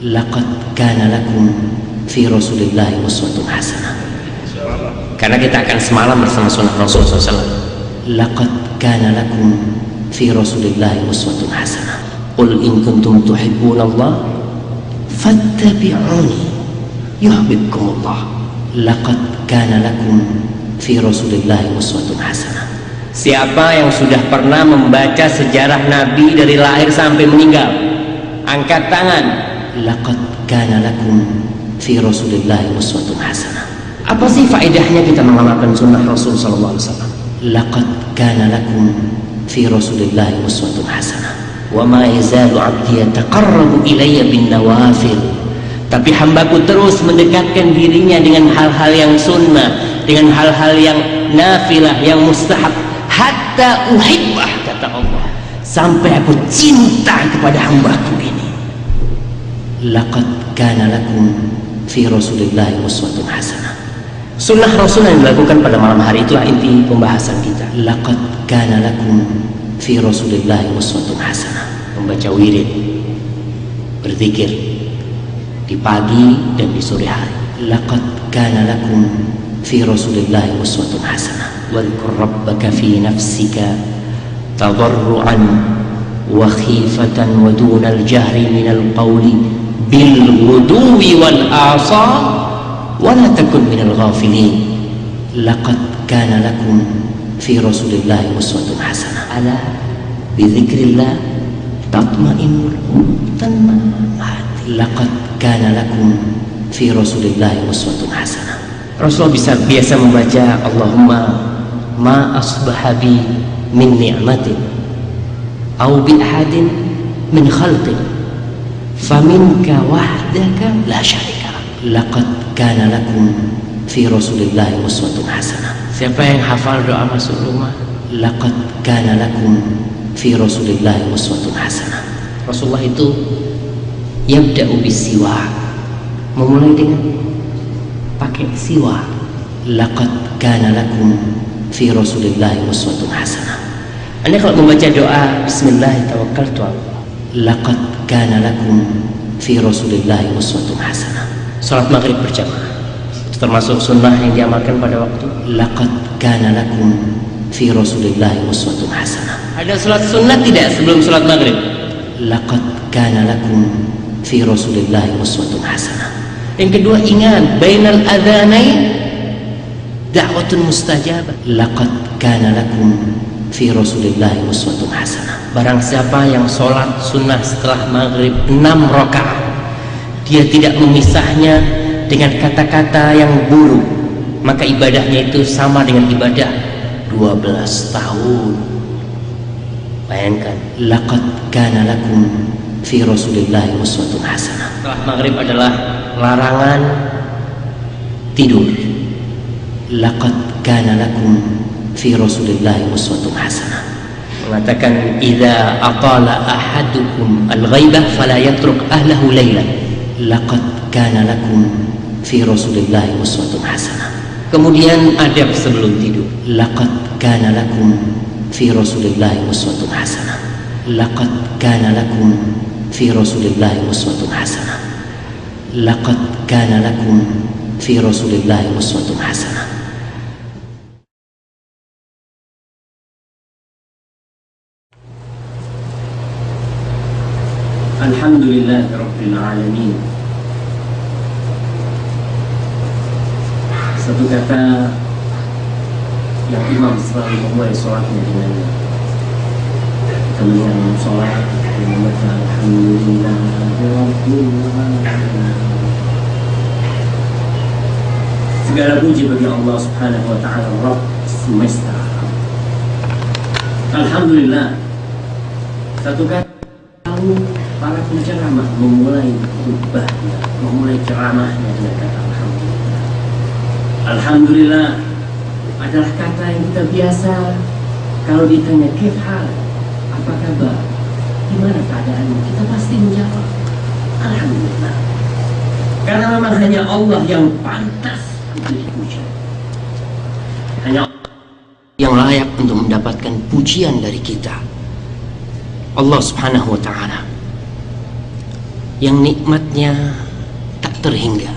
Laqad kana lakum fi Rasulillahi uswatun hasanah. Karena kita akan semalam bersama sunnah Rasul SAW. Laqad kana lakum fi Rasulillahi uswatun hasanah. Qul in kuntum tuhibbunallah fattabi'uni yuhibbukumullah. Laqad kana lakum fi Rasulillahi uswatun hasanah. Siapa yang sudah pernah membaca sejarah Nabi dari lahir sampai meninggal, angkat tangan. Laqad kana lakum fi Rasulillahi uswatun hasanah. Apa sih faedahnya kita mengamalkan sunnah Rasul sallallahu alaihi wasallam? Laqad kana lakum fi Rasulillahi uswatun hasanah. Wa ma yazalu 'abdi yataqarrabu ilayya bin nawafil. Tapi hambaku terus mendekatkan dirinya dengan hal-hal yang sunnah, dengan hal-hal yang nafilah, yang mustahab, hatta uhibbah, kata Allah, sampai aku cinta kepada hambaku ini. Laqad kana lakum fi Rasulillahi uswatun hasanah. Sunnah Rasul yang dilakukan pada malam hari itulah inti pembahasan kita. Laqad kana lakum fi Rasulillahi uswatun hasanah. Membaca wirid, berzikir di pagi dan di sore hari. Laqad kana lakum fi Rasulillahi uswatun hasanah. Wadhkur rabbaka fi nafsika tadarruan wa khifatan wa dunal jahri minal qawli bil ghuduwi wal asal wa la takun minal ghafilin. Laqad kana lakum fi Rasulillahi uswatun hasanah. Ala bi dzikrillah tatma'innul hati. Laqad kana lakum fi Rasulillahi uswatun hasanah. Rasulullah biasa membaca Allahumma ma asbaha bi min ni'matin aw bi ahadin min khalqin faminka wahdaka la syarika lak. Laqad kana lakum fi Rasulillahi uswatun hasanah. Siapa yang hafal doa masuk rumah? Laqad kana lakum fi Rasulillahi uswatun hasanah. Rasulullah itu yabda'u bisiwak, memulai dengan pakai siwak. Laqad kana lakum fi Rasulillahi uswatun hasanah. Anda kalau membaca doa bismillah tawakkaltu Allah, laqad kana lakum fi Rasulillahi uswatun hasanah. Salat maghrib berjamaah itu termasuk sunnah yang diamalkan pada waktu. Laqad kana lakum fi Rasulillahi uswatun hasanah. Ada salat sunnah tidak sebelum salat maghrib? Laqad kana lakum fi Rasulillahi uswatun hasanah. Yang kedua, ingat bainal adzanain da'watun mustajabah. Laqad kana lakum fi Rasulillahi uswatun hasanah. Barang siapa yang sholat sunnah setelah maghrib 6 rakaat, dia tidak memisahnya dengan kata-kata yang buruk, maka ibadahnya itu sama dengan ibadah 12 tahun. Bayangkan, laqad kana lakum fi Rasulillahi uswatun hasanah. Setelah maghrib adalah larangan tidur. Laqad kana lakum fi Rasulillahi uswatun hasanah. Mengatakan idza aqala ahadukum al-ghaibah fala yatruk ahlahu laylan. Laqad kana lakum fi Rasulillahi uswatun hasanah. Kemudian adab sebelum tidur. Laqad kana lakum fi Rasulillahi uswatun hasanah. Laqad kana lakum fi Rasulillahi uswatun hasanah. Laqad kana lakum fi Rasulillahi uswatun hasanah. Alhamdulillah Rabbil Alamin. Satu kata yang imam selalu memulai sholatnya dengannya. Kita mendengar sholat dan membaca Alhamdulillah Rabbil Alamin. Segala puji bagi Allah Subhanahu wa Ta'ala, Rabb semesta. Alhamdulillah. Satu kata para penceramah memulai khutbahnya, memulai ceramahnya dengan kata Alhamdulillah. Alhamdulillah adalah kata yang kita biasa kalau ditanya kif hal, apa kabar, gimana keadaanmu, kita pasti menjawab Alhamdulillah. Karena memang hanya Allah yang pantas untuk dipuji, hanya yang layak untuk mendapatkan pujian dari kita, Allah Subhanahu wa Ta'ala. yang nikmatnya tak terhingga.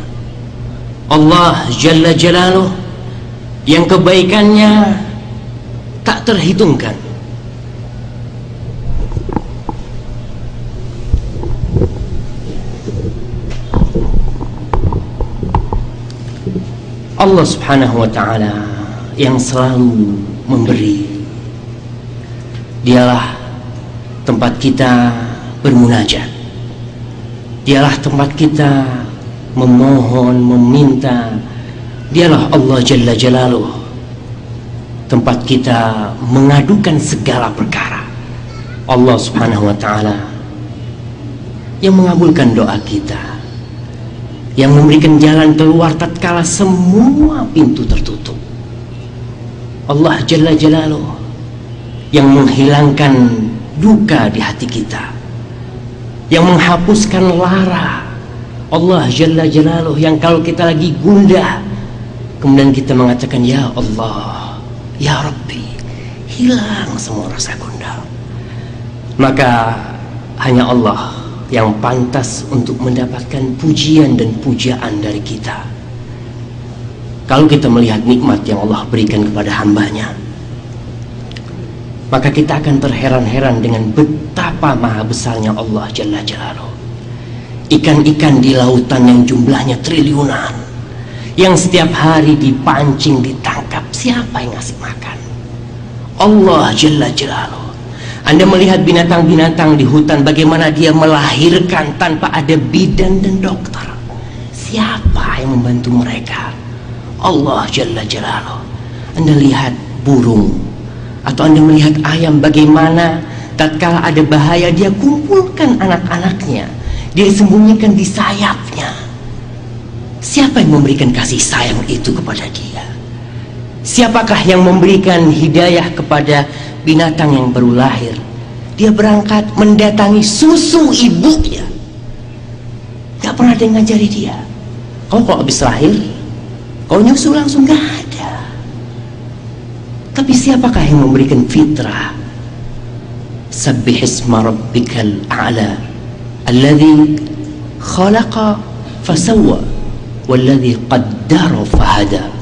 Allah Jalla Jalaluh yang kebaikannya tak terhitungkan. Allah Subhanahu wa ta'ala yang selalu memberi. Dialah tempat kita bermunajat. Dialah tempat kita memohon, meminta. Dialah Allah Jalla Jalaluh, tempat kita mengadukan segala perkara. Allah Subhanahu wa ta'ala yang mengabulkan doa kita, yang memberikan jalan keluar tatkala semua pintu tertutup. Allah Jalla Jalaluh yang menghilangkan duka di hati kita, yang menghapuskan lara. Allah Jalla Jalaluh yang kalau kita lagi gundah, kemudian kita mengatakan, ya Allah, ya Rabbi, hilang semua rasa gundah. Maka hanya Allah yang pantas untuk mendapatkan pujian dan pujaan dari kita. Kalau kita melihat nikmat yang Allah berikan kepada hambanya, maka kita akan terheran-heran dengan betapa maha besarnya Allah Jalla Jalaluh. Ikan-ikan di lautan yang jumlahnya triliunan, yang setiap hari dipancing, ditangkap, siapa yang ngasih makan? Allah Jalla Jalaluh. Anda melihat binatang-binatang di hutan, bagaimana dia melahirkan tanpa ada bidan dan dokter. Siapa yang membantu mereka? Allah Jalla Jalaluh. Anda lihat burung, atau Anda melihat ayam, bagaimana tatkala ada bahaya dia kumpulkan anak-anaknya, dia sembunyikan di sayapnya. Siapa yang memberikan kasih sayang itu kepada dia? Siapakah yang memberikan hidayah kepada binatang yang baru lahir? Dia berangkat mendatangi susu ibunya. Gak pernah ada yang ngajari dia. Kalau habis lahir, kau nyusu langsung, gak ada. Tapi siapakah yang memberikan fitrah? Sabbihisma rabbikal a'la alladhi khalaqa fasawwa walladhi qaddara fahada.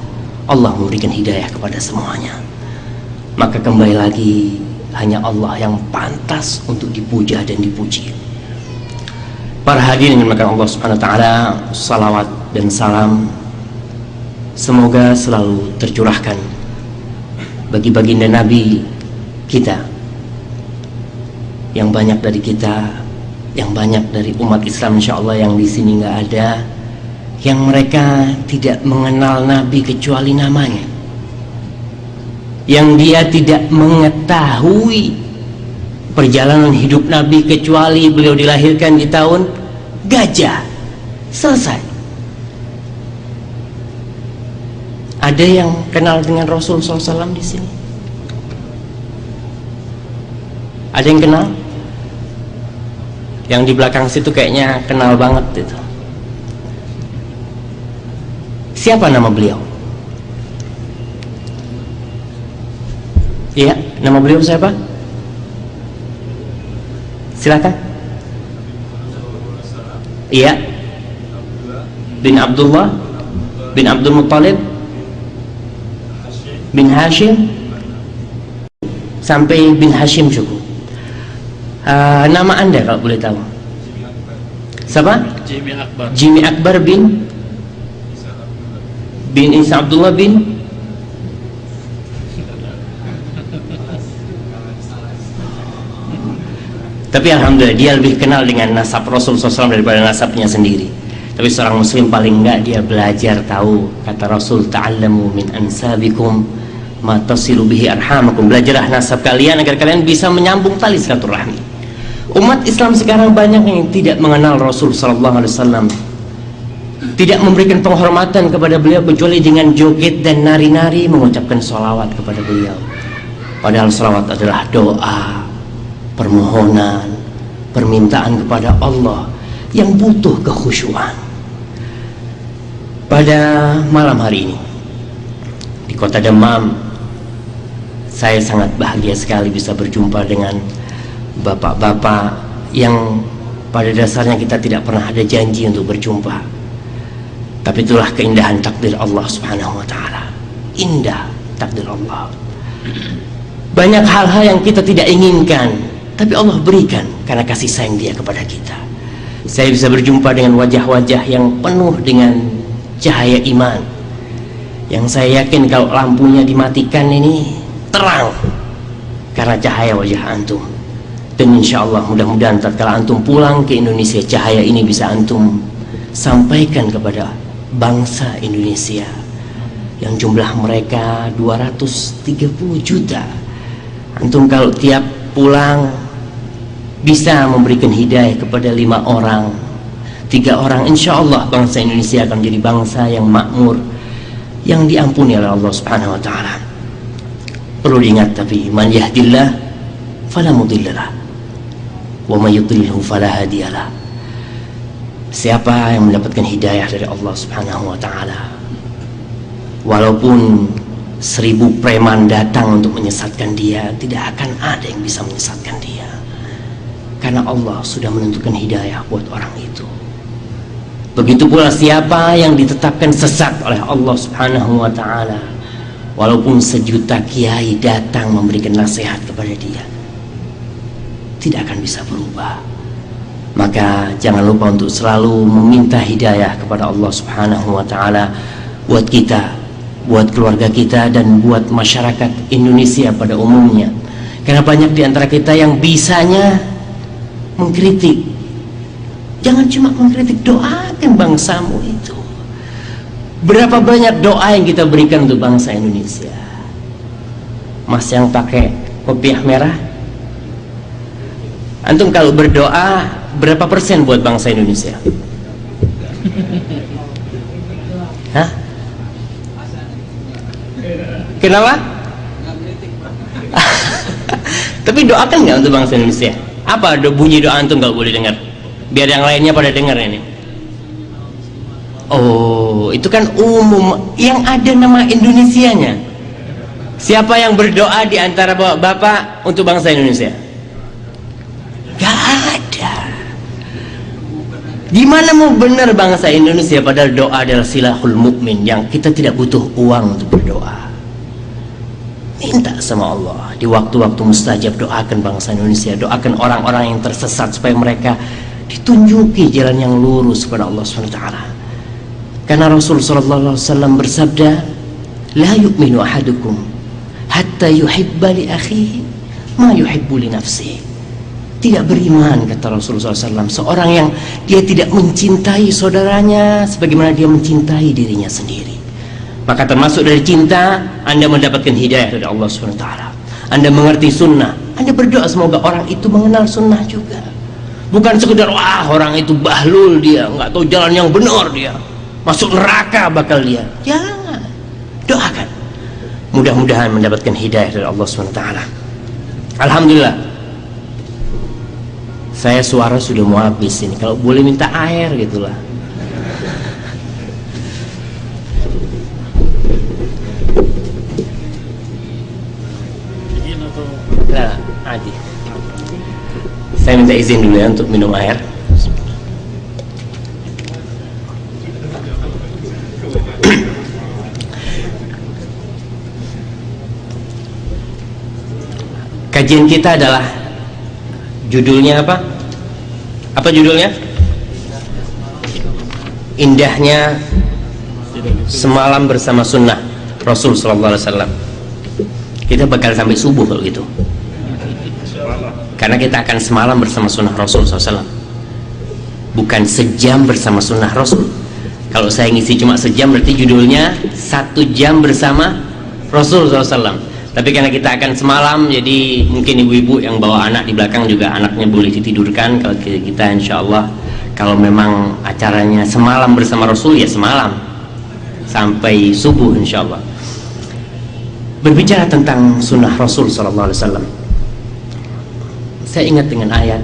Allah memberikan hidayah kepada semuanya. Maka kembali lagi, hanya Allah yang pantas untuk dipuja dan dipuji. Para hadirin yang dimuliakan Allah Subhanahu wa ta'ala, salawat dan salam semoga selalu tercurahkan bagi baginda Nabi kita, yang banyak dari kita, yang banyak dari umat Islam insyaallah yang di sini nggak ada yang mereka tidak mengenal Nabi kecuali namanya, yang dia tidak mengetahui perjalanan hidup Nabi kecuali beliau dilahirkan di tahun gajah. Selesai. Ada yang kenal dengan Rasul SAW di sini? Ada yang kenal? Yang di belakang situ kayaknya kenal banget itu. Siapa nama beliau? Iya, nama beliau siapa? Silakan. Iya. Bin Abdullah bin Abdul Muttalib bin Hashim sampai bin Hashim cukup. Nama Anda kalau boleh tahu? Siapa? Jimmy Akbar. Jimmy Akbar bin Isa Abdullah bin tapi alhamdulillah dia lebih kenal dengan nasab Rasul SAW daripada nasabnya sendiri. Tapi seorang muslim paling enggak dia belajar tahu, kata Rasul, ta'allamu min ansabikum ma tasilu bihi arhamakum. Belajarlah nasab kalian agar kalian bisa menyambung tali silaturahmi. Umat Islam sekarang banyak yang tidak mengenal Rasul SAW, tidak memberikan penghormatan kepada beliau kecuali dengan joget dan nari-nari mengucapkan sholawat kepada beliau. Padahal sholawat adalah doa, permohonan, permintaan kepada Allah yang butuh kekhusyuan. Pada malam hari ini di kota Demam, saya sangat bahagia sekali bisa berjumpa dengan bapak-bapak yang pada dasarnya kita tidak pernah ada janji untuk berjumpa, tapi itulah keindahan takdir Allah Subhanahu wa ta'ala. Indah takdir Allah. Banyak hal-hal yang kita tidak inginkan, tapi Allah berikan karena kasih sayang Dia kepada kita. Saya bisa berjumpa dengan wajah-wajah yang penuh dengan cahaya iman, yang saya yakin kalau lampunya dimatikan ini terang karena cahaya wajah antum. Dan insya Allah mudah-mudahan tatkala antum pulang ke Indonesia, cahaya ini bisa antum sampaikan kepada bangsa Indonesia yang jumlah mereka 230 juta. Antum kalau tiap pulang bisa memberikan hidayah kepada 5 orang, 3 orang, insya Allah bangsa Indonesia akan menjadi bangsa yang makmur, yang diampuni oleh Allah Subhanahu wa ta'ala. Perlu diingat tapi, man yahdillah fala mudhillalah wa man yudlilhu fala hadiyalah. Siapa yang mendapatkan hidayah dari Allah Subhanahu wa ta'ala, walaupun 1000 preman datang untuk menyesatkan dia, tidak akan ada yang bisa menyesatkan dia, karena Allah sudah menentukan hidayah buat orang itu. Begitu pula siapa yang ditetapkan sesat oleh Allah Subhanahu wa ta'ala, walaupun 1 juta kiai datang memberikan nasihat kepada dia, tidak akan bisa berubah. Maka jangan lupa untuk selalu meminta hidayah kepada Allah Subhanahu wa ta'ala buat kita, buat keluarga kita, dan buat masyarakat Indonesia pada umumnya. Karena banyak di antara kita yang bisanya mengkritik. Jangan cuma mengkritik, doakan bangsamu itu. Berapa banyak doa yang kita berikan untuk bangsa Indonesia. Mas yang pakai kopiah merah, antum kalau berdoa berapa persen buat bangsa Indonesia? Hah? Kenapa? Tapi doakan nggak untuk bangsa Indonesia? Apa bunyi doa antum kalau boleh dengar? Biar yang lainnya pada dengar ini. Oh, itu kan umum, yang ada nama Indonesianya. Siapa yang berdoa di antara bapak untuk bangsa Indonesia? Gak ada. Gimana mau benar bangsa Indonesia padahal doa adalah silahul mukmin, yang kita tidak butuh uang untuk berdoa. Minta sama Allah di waktu-waktu mustajab, doakan bangsa Indonesia, doakan orang-orang yang tersesat supaya mereka ditunjuki jalan yang lurus kepada Allah SWT. Karena Rasul sallallahu alaihi wasallam bersabda, la yu'minu ahadukum hatta yuhibba li akhihi ma yuhibbu li nafsihi. Tidak beriman, kata Rasulullah SAW, seorang yang dia tidak mencintai saudaranya sebagaimana dia mencintai dirinya sendiri. Maka termasuk dari cinta, Anda mendapatkan hidayah dari Allah SWT. Anda mengerti sunnah, Anda berdoa semoga orang itu mengenal sunnah juga. Bukan sekedar, wah orang itu bahlul dia, nggak tahu jalan yang benar dia, masuk neraka bakal dia. Jangan, doakan. Mudah-mudahan mendapatkan hidayah dari Allah SWT. Alhamdulillah, saya suara sudah mau habis ini. Kalau boleh minta air gitulah. Nah, Adi, saya minta izin dulu ya untuk minum air. Kajian kita adalah, judulnya apa? Apa judulnya? Indahnya semalam bersama sunnah Rasul sallallahu alaihi wasallam. Kita bakal sampai subuh kalau gitu, karena kita akan semalam bersama sunnah Rasul SAW, bukan sejam bersama sunnah Rasul. Kalau saya ngisi cuma sejam, berarti judulnya 1 jam bersama Rasul SAW. Tapi karena kita akan semalam, jadi mungkin ibu-ibu yang bawa anak di belakang juga anaknya boleh ditidurkan. Kalau kita insya Allah, kalau memang acaranya semalam bersama Rasul, ya semalam sampai subuh insya Allah. Berbicara tentang sunnah Rasul sallallahu alaihi wasallam, saya ingat dengan ayat,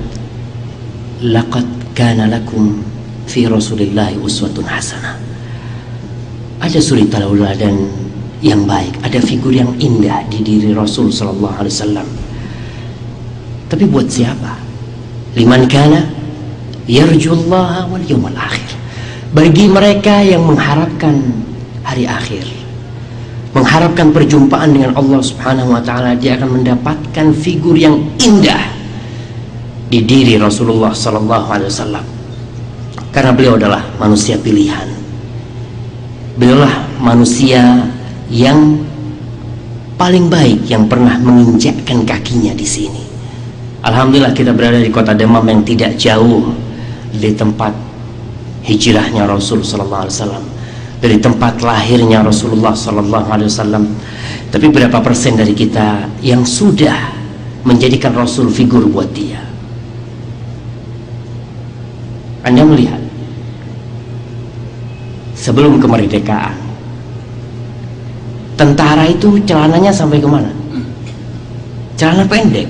laqad kana lakum fi rasulillahi uswatun hasanah. Ada suri tauladan yang baik, ada figur yang indah di diri Rasul sallallahu alaihi wasallam. Tapi buat siapa? Liman kana yarjullaha wal yawmal akhir. Bagi mereka yang mengharapkan hari akhir, mengharapkan perjumpaan dengan Allah Subhanahu wa taala, dia akan mendapatkan figur yang indah di diri Rasulullah sallallahu alaihi wasallam. Karena beliau adalah manusia pilihan. Beliaulah manusia yang paling baik yang pernah menginjakkan kakinya di sini. Alhamdulillah kita berada di kota Demam yang tidak jauh dari tempat hijrahnya Rasul sallallahu alaihi wasallam, dari tempat lahirnya Rasulullah sallallahu alaihi wasallam. Tapi berapa persen dari kita yang sudah menjadikan Rasul figur buat dia? Anda melihat sebelum kemerdekaan, tentara itu celananya sampai kemana? Celana pendek.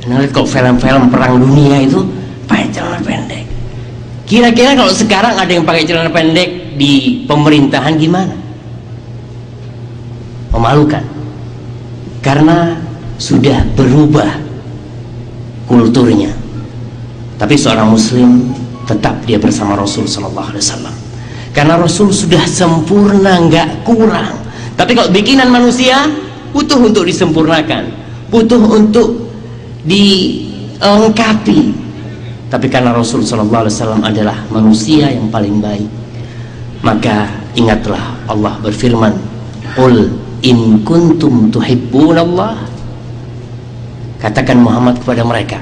Nah, kalau film-film perang dunia itu pakai celana pendek. Kira-kira kalau sekarang ada yang pakai celana pendek di pemerintahan gimana? Memalukan. Karena sudah berubah kulturnya. Tapi seorang muslim tetap dia bersama Rasul sallallahu alaihi wasallam. Karena Rasul sudah sempurna, nggak kurang. Tapi kalau bikinan manusia butuh untuk disempurnakan, butuh untuk dilengkapi. Tapi karena Rasul sallallahu alaihi wasallam adalah manusia yang paling baik, maka ingatlah Allah berfirman, "Qul in kuntum tuhibbunallah." Katakan Muhammad kepada mereka.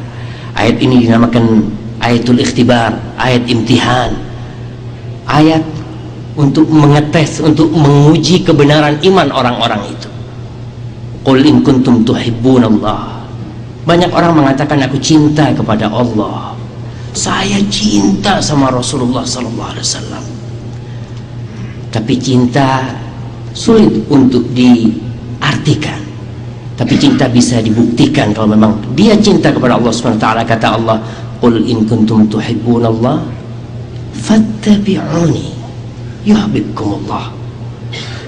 Ayat ini dinamakan ayatul ikhtibar, ayat imtihan, ayat untuk mengetes, untuk menguji kebenaran iman orang-orang itu. Qul in kuntum tuhibbunallah. Banyak orang mengatakan aku cinta kepada Allah, saya cinta sama Rasulullah sallallahu alaihi wasallam. Tapi cinta sulit untuk diartikan. Tapi cinta bisa dibuktikan kalau memang dia cinta kepada Allah Subhanahu wa taala. Kata Allah, "Qul in kuntum tuhibbunallah fattabi'uni yuhibbukumullah."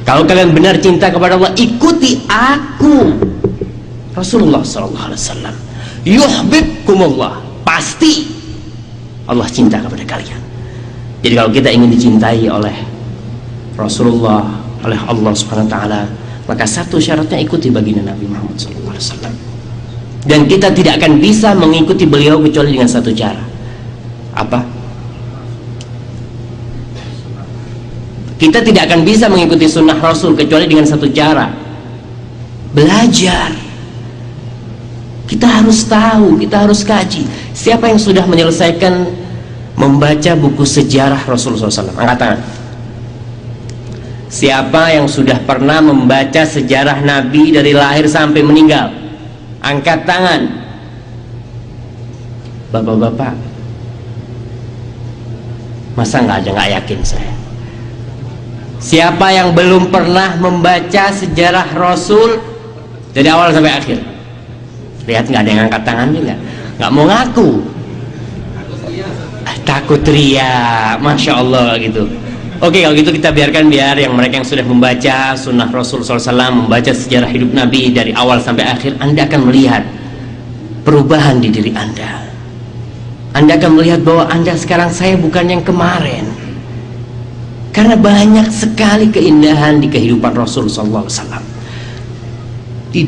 Kalau kalian benar cinta kepada Allah, ikuti aku, Rasulullah sallallahu alaihi wasallam. Yuhibbukumullah, pasti Allah cinta kepada kalian. Jadi kalau kita ingin dicintai oleh Rasulullah, oleh Allah Subhanahu wa taala, maka satu syaratnya ikuti baginda Nabi Muhammad sallallahu alaihi wasallam. Dan kita tidak akan bisa mengikuti beliau kecuali dengan satu cara. Apa? Kita tidak akan bisa mengikuti sunnah Rasul kecuali dengan satu cara. Belajar. Kita harus tahu, kita harus kaji. Siapa yang sudah menyelesaikan membaca buku sejarah Rasulullah SAW? Angkat tangan. Siapa yang sudah pernah membaca sejarah Nabi dari lahir sampai meninggal? Angkat tangan. Bapak-bapak, masa nggak ada, nggak yakin saya. Siapa yang belum pernah membaca sejarah Rasul dari awal sampai akhir? Lihat nggak ada yang angkat tangan juga, nggak mau ngaku. Takut ria, masya Allah gitu. Oke, kalau gitu kita biarkan biar yang mereka yang sudah membaca sunnah Rasul SAW, membaca sejarah hidup Nabi dari awal sampai akhir, Anda akan melihat perubahan di diri Anda. Anda akan melihat bahwa Anda sekarang saya bukan yang kemarin. Karena banyak sekali keindahan di kehidupan Rasul SAW. Di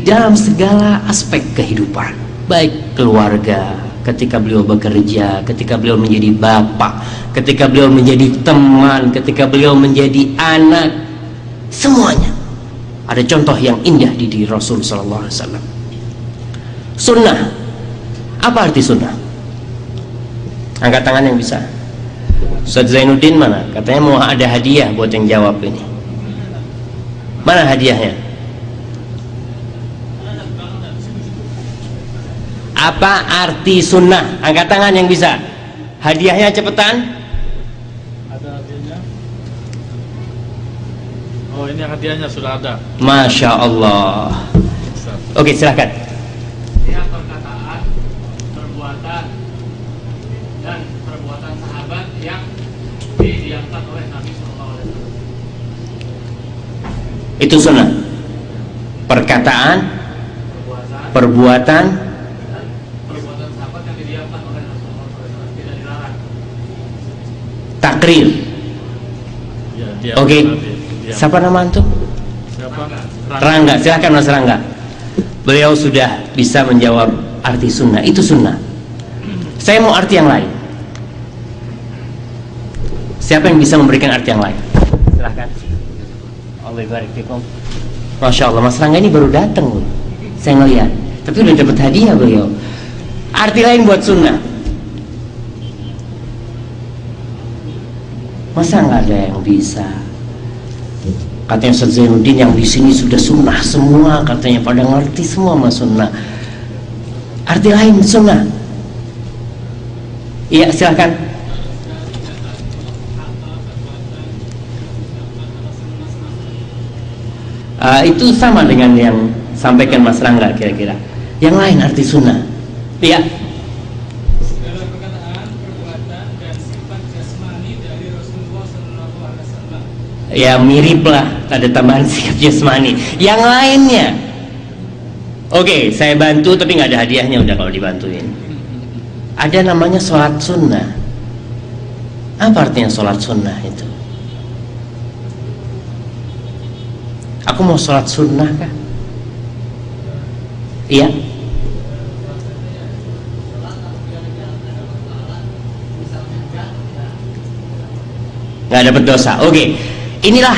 dalam segala aspek kehidupan, baik keluarga, ketika beliau bekerja, ketika beliau menjadi bapak, ketika beliau menjadi teman, ketika beliau menjadi anak, semuanya ada contoh yang indah di diri Rasul sallallahu alaihi wasallam. Sunnah. Apa arti sunnah? Angkat tangan yang bisa. Ustaz Zainuddin mana? Katanya mau ada hadiah buat yang jawab ini. Mana hadiahnya? Apa arti sunnah? Angkat tangan yang bisa. Hadiahnya cepetan. Ada hadiahnya. Oh, ini hadiahnya sudah ada. Masya Allah. Oke, silakan. Setiap perkataan, perbuatan, dan perbuatan sahabat yang didiamkan oleh Nabi SAW. Itu sunnah. Perkataan, perbuatan, takrir. Ya, dia Oke. dia. Siapa nama antum? Siapa? Rangga, silahkan Mas Rangga. Beliau sudah bisa menjawab arti sunnah. Itu sunnah. Saya mau arti yang lain. Siapa yang bisa memberikan arti yang lain? Silahkan. Allah barik fikum. Masya Allah, Mas Rangga ini baru datang, saya ngeliat. Tapi udah dapat hadiah beliau. Arti lain buat sunnah. Masa nggak ada yang bisa? Katanya Ustaz Zainuddin yang di sini sudah sunnah semua, katanya pada ngerti semua mas sunnah. Arti lain sunnah. Iya silakan. Itu sama dengan yang sampaikan Mas Rangga kira-kira. Yang lain arti sunnah. Iya. Segala perkataan, perbuatan, dan sifat jasmani dari Rasulullah SAW. Ya mirip lah, ada tambahan sikap jasmani. Yang lainnya, oke, saya bantu tapi nggak ada hadiahnya udah kalau dibantuin. Ada namanya sholat sunnah. Apa artinya sholat sunnah itu? Aku mau sholat sunnah kah? Iya. Nggak dapat dosa. Oke. Inilah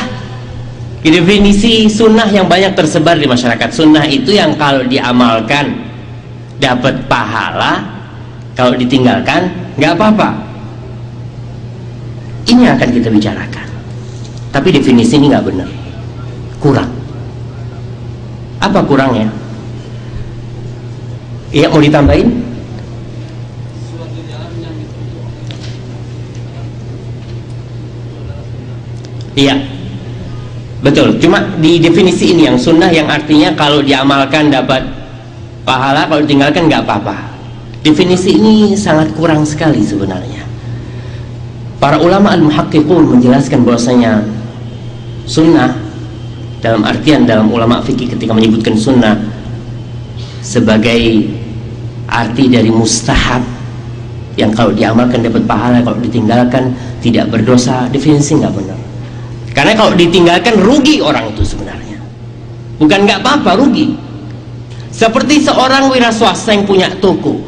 definisi sunnah yang banyak tersebar di masyarakat. Sunnah itu yang kalau diamalkan dapat pahala, kalau ditinggalkan nggak apa-apa. Ini yang akan kita bicarakan. Tapi definisi ini nggak benar, kurang. Apa kurangnya? Iya, mau ditambahin? Iya, betul. Cuma di definisi ini yang sunnah yang artinya kalau diamalkan dapat pahala, kalau ditinggalkan nggak apa-apa. Definisi ini sangat kurang sekali sebenarnya. Para ulama al-muhaqqiqun menjelaskan bahwasanya sunnah dalam artian dalam ulama fikih ketika menyebutkan sunnah sebagai arti dari mustahab yang kalau diamalkan dapat pahala, kalau ditinggalkan tidak berdosa. Definisi nggak benar. Karena kalau ditinggalkan rugi orang itu sebenarnya. Bukan nggak apa-apa, rugi. Seperti seorang wira swasta yang punya toko.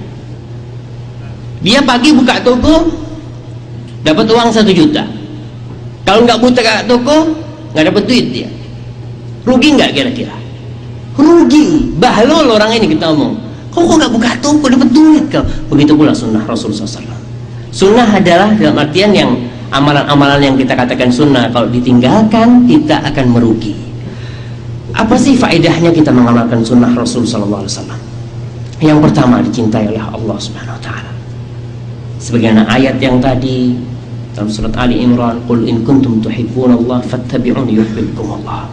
Dia pagi buka toko, dapat uang 1 juta. Kalau nggak buka toko, nggak dapat duit dia. Rugi nggak kira-kira? Rugi. Bahlul orang ini kita omong. Kok nggak buka toko dapat duit kau? Begitu pula sunnah Rasulullah SAW. Sunnah adalah dalam artian yang amalan-amalan yang kita katakan sunnah kalau ditinggalkan kita akan merugi. Apa sih faedahnya kita mengamalkan sunnah Rasul sallallahu alaihi wasallam? Yang pertama, dicintai oleh Allah Subhanahu wa taala. Sebagaimana ayat yang tadi dalam surat Ali Imran, "Qul in kuntum tuhibbunallaha fattabi'uni yuhibbukumullah."